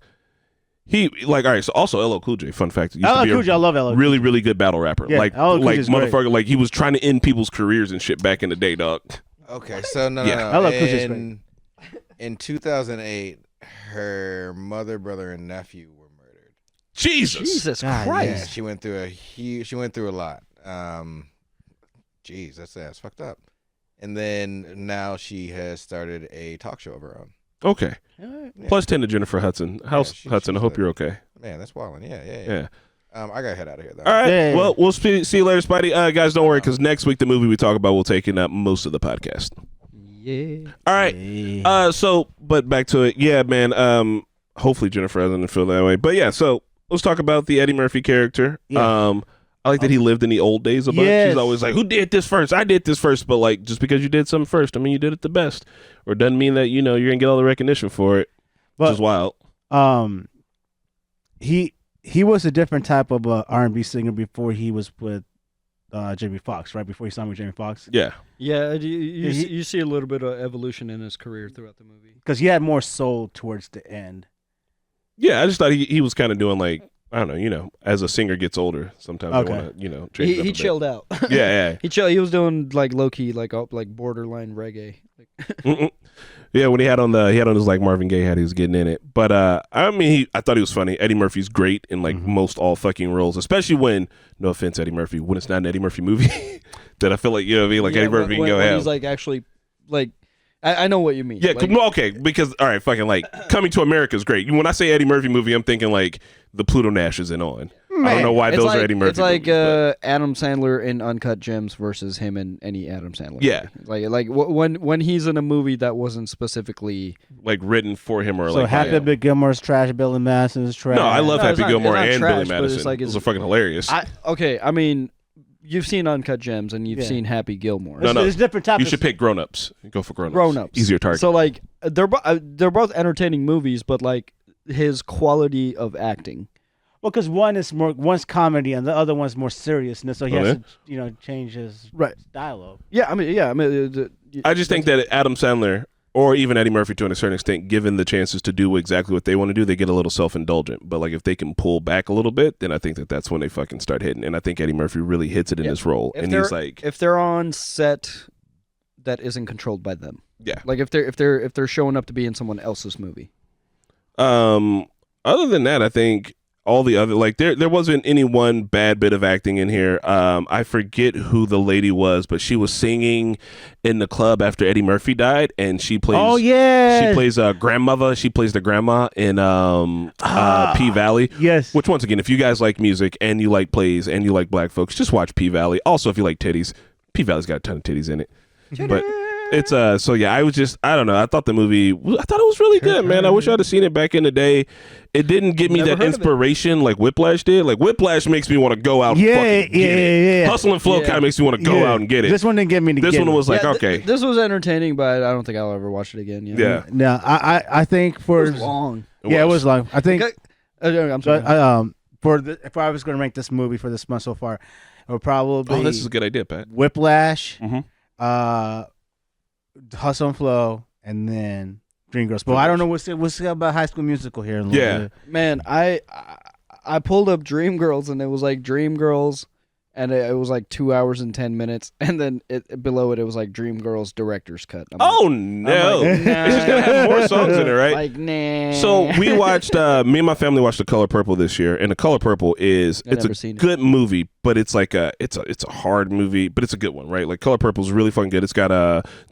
He, like, all right, so also LL Cool J, fun fact. LL Cool J, I love LL. Really, really good battle rapper. Yeah, like LL Cool J's motherfucker, great. like, he was trying to end people's careers and shit back in the day, dog. Okay, so no. LL Cool J's great. In 2008, her mother, brother, and nephew were murdered. Jesus God, Christ. Yeah, she went through a lot. Jeez, that's fucked up. And then now she has started a talk show of her own. Okay. Yeah. Plus 10 to Jennifer Hudson. Hudson, I she's hope you're okay. Man, that's wildin'. Yeah. Yeah. I gotta head out of here though. All right. Yeah. Well, we'll see you later, Spidey. Guys, don't worry, because next week the movie we talk about will take in up most of the podcast. Yeah. All right. Yeah. But back to it. Yeah, man. Hopefully Jennifer doesn't feel that way. But yeah, so let's talk about the Eddie Murphy character. Yeah. I like that he lived in the old days a bunch. Yes. He's always like, who did this first? I did this first. But, like, just because you did something first, I mean, you did it the best. Or it doesn't mean that, you're going to get all the recognition for it, which is wild. He was a different type of R&B singer before he was with Jamie Foxx, right? Before he signed with Jamie Foxx. Yeah. Yeah, you see a little bit of evolution in his career throughout the movie. Because he had more soul towards the end. Yeah, I just thought he was kind of doing, like, I don't know, as a singer gets older, sometimes they want to, change it up a He bit. chilled out. Yeah. He was doing like low key, like borderline reggae. Yeah, when he had on his like Marvin Gaye hat, he was getting in it. But I mean, I thought he was funny. Eddie Murphy's great in like most all fucking roles, especially when, no offense, Eddie Murphy, when it's not an Eddie Murphy movie, that I feel like, you know what I mean, like Eddie Murphy can go when ham. he's like actually like. I know what you mean. Yeah, like, okay, because all right, fucking like Coming to America is great. When I say Eddie Murphy movie, I'm thinking like the Pluto Nash is in on. I don't know why those are Eddie Murphy. It's like movies, Adam Sandler in Uncut Gems versus him in any Adam Sandler. Yeah. movie. Like when he's in a movie that wasn't specifically like written for him or So like Happy Gilmore's trash, Billy Madison's trash. No, I love No, it's Happy not- Gilmore it's not and trash, Billy but Madison. it's like Those are fucking hilarious. I mean, you've seen Uncut Gems and you've Yeah. seen Happy Gilmore. No, There's different types. You should pick Grown Ups. Go for Grown Ups. Grown Ups. Easier target. So like they're both entertaining movies, but like his quality of acting. Well, because one's comedy and the other one's more seriousness, so he has Okay. to, change his dialogue. Yeah, I mean, I just think that Adam Sandler or even Eddie Murphy to a certain extent, given the chances to do exactly what they want to do, they get a little self-indulgent. But like if they can pull back a little bit, then I think that's when they fucking start hitting. And I think Eddie Murphy really hits it in this role. And he's like, if they're on set that isn't controlled by them. yeah. Like if they're showing up to be in someone else's movie. Other than that, I think all the other, like there wasn't any one bad bit of acting in here. I forget who the lady was, but she was singing in the club after Eddie Murphy died, and she plays. Oh yeah, she plays grandmother. She plays the grandma in P Valley. Yes. Which once again, if you guys like music and you like plays and you like black folks, just watch P Valley. Also, if you like titties, P Valley's got a ton of titties in it. But it's so yeah, I don't know. I thought it was really good, man. I wish I'd have seen it back in the day. It didn't give me that inspiration like Whiplash did. Like Whiplash makes me want to go out and fucking get it. Yeah. Hustle and Flow kind of makes me want to go out and get it. This one didn't get me to This get one it. was like, Yeah, okay. This was entertaining, but I don't think I'll ever watch it again. You know? Yeah. No, I think for It was long. it was long. I think I'm sorry. if I was going to rank this movie for this month so far, it would probably Oh, this is a good idea, Pat. Whiplash, Mhm. Hustle and Flow, and then Dreamgirls. But I don't know what's about High School Musical here. In a little Yeah. bit. Man, I pulled up Dreamgirls and it was like Dreamgirls, and it was like 2 hours and 10 minutes, and then below it was like Dreamgirls director's cut. Oh no! I'm like, It's just gonna have more songs in it, right? Like nah. So we watched. Me and my family watched The Color Purple this year, and The Color Purple it's never a seen it. good movie, but it's like it's a hard movie, but it's a good one, right? Like Color Purple's really fucking good. It's got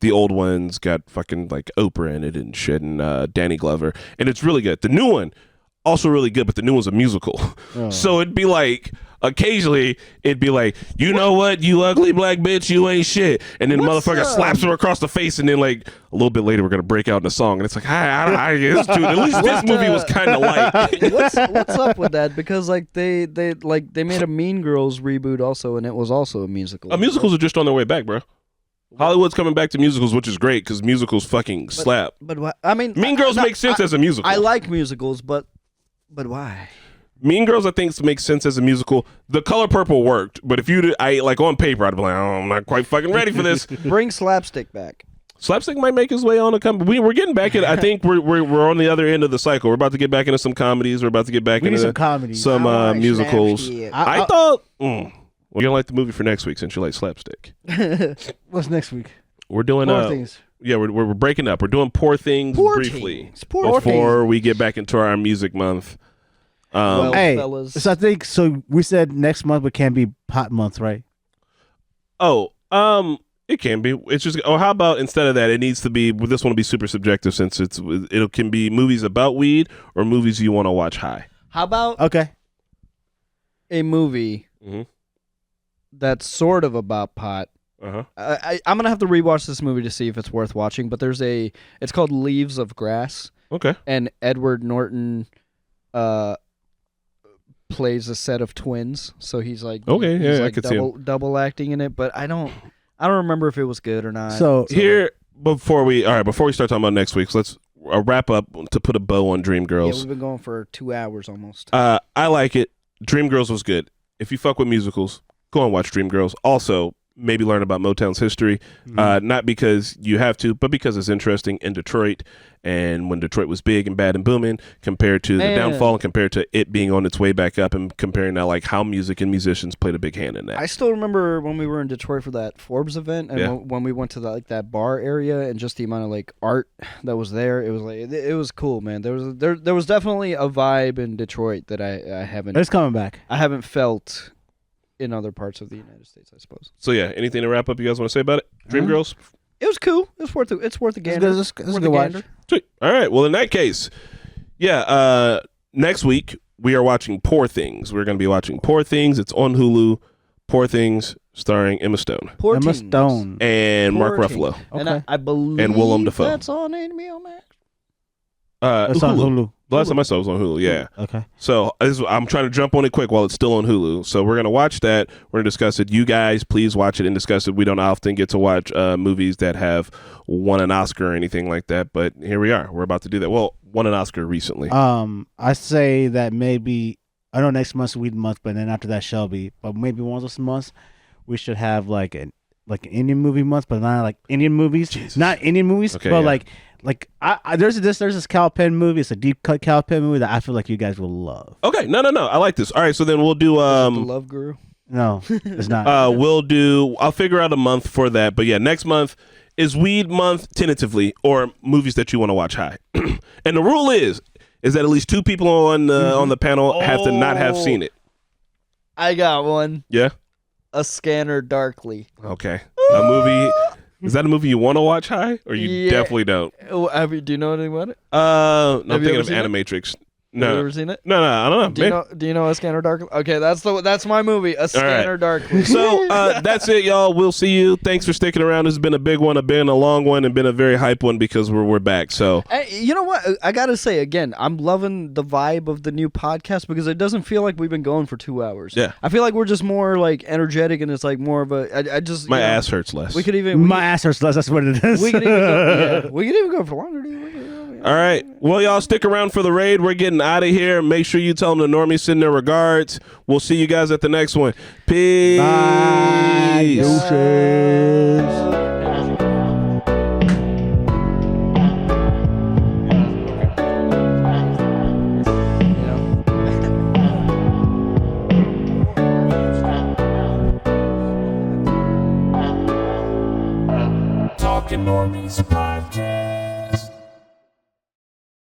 the old ones, got fucking like Oprah in it and shit, and Danny Glover, and it's really good. The new one also really good, but the new one's a musical, so it'd be like. Occasionally, it'd be like, you know what, you ugly black bitch, you ain't shit. And then the motherfucker slaps her across the face, and then like a little bit later, we're gonna break out in a song, and it's like, at least this movie was kind of light. what's up with that? Because like they made a Mean Girls reboot also, and it was also a musical. Musicals are just on their way back, bro. Hollywood's coming back to musicals, which is great because musicals fucking slap. But why? I mean, Mean Girls makes sense as a musical. I like musicals, but why? Mean Girls, I think, makes sense as a musical. The Color Purple worked, but if like on paper, I'd be like, oh, I'm not quite fucking ready for this. Bring slapstick back. Slapstick might make his way on a we're getting back in. I think we're on the other end of the cycle. We're about to get back into some comedies. We're about to get back into some comedies. Some musicals. Slapstick. I thought well, you're gonna like the movie for next week since you like slapstick. What's next week? We're doing Poor Things. Yeah, we're breaking up. We're doing Poor Things briefly Poor before we get back into our music month. Well, Hey, fellas. so I think we said next month, but can't be pot month, right? It can be. It's just. How about instead of that, it needs to be. This one will be super subjective since it can be movies about weed or movies you want to watch high. How about Okay. a movie Mhm. that's sort of about pot? Uh-huh. I'm gonna have to rewatch this movie to see if it's worth watching. But it's called Leaves of Grass, Okay. and Edward Norton plays a set of twins. So he's like, Okay, he's yeah, I like could see him. double acting in it. But I don't remember if it was good or not. So Here, before we start talking about next week's, let's wrap up to put a bow on yeah, Dreamgirls. we've been going for 2 hours almost. I like it. Dreamgirls was good. If you fuck with musicals, go and watch Dreamgirls. Also, maybe learn about Motown's history, not because you have to, but because it's interesting in Detroit, and when Detroit was big and bad and booming, compared to the downfall, and compared to it being on its way back up, and comparing now like how music and musicians played a big hand in that. I still remember when we were in Detroit for that Forbes event, and Yeah. when we went to that bar area, and just the amount of like art that was there, it was like it was cool, man. There was definitely a vibe in Detroit that I haven't it's coming back. felt in other parts of the United States, I suppose. So yeah, anything to wrap up you guys want to say about it? Dreamgirls? It was cool. It's worth a gander. It's a Worth good a watch. gander. Sweet. All right. Well, in that case, next week we are watching Poor Things. We're going to be watching Poor Things. It's on Hulu. Poor Things, starring Emma Stone Poor Emma teens. Stone. and Mark Poor Ruffalo. teens. And Okay. I believe And Willem Dafoe. that's on HBO Max. That's on Hulu. The last time I saw it was on Hulu. Yeah. Okay. So I'm trying to jump on it quick while it's still on Hulu. So we're going to watch that. We're going to discuss it. You guys, please watch it and discuss it. We don't often get to watch movies that have won an Oscar or anything like that, but here we are. We're about to do that. Well, won an Oscar recently. I say that maybe I know next month's Weed Month, but then after that Shelby. But maybe one of those months we should have like an Indian movie month, but not like Indian movies, Jesus. not Indian movies, Okay, but yeah. like there's this Cal Penn movie. It's a deep cut Cal Penn movie that I feel like you guys will love. Okay. No. I like this. All right. So then we'll do The Love Guru. No, it's not. I'll figure out a month for that. But yeah, next month is Weed Month tentatively, or movies that you want to watch high. And the rule is that at least 2 people on the panel have to not have seen it. I got one. Yeah. A Scanner Darkly. Okay. A movie. Is that a movie you want to watch high, or you Yeah. definitely don't? Oh, do you know anything about it? I'm Have you thinking ever of seen it? Animatrix. Have you No. ever seen it? No, I don't know. Do you know A Scanner Darkly? Okay, that's my movie. A Scanner Darkly. So that's it, y'all. We'll see you. Thanks for sticking around. This has been a big one, been a long one, and been a very hype one because we're back. So Hey, you know what? I gotta say again, I'm loving the vibe of the new podcast because it doesn't feel like we've been going for 2 hours. Yeah. I feel like we're just more like energetic, and it's like more of a. I just my you know, ass hurts less. We could even. My ass hurts less. That's what it is. We could even go, we could even go for longer, dude. All right. Well, y'all stick around for the raid. We're getting out of here. Make sure you tell them the Normies send their regards. We'll see you guys at the next one. Peace. Bye. Deuces. Normies podcast.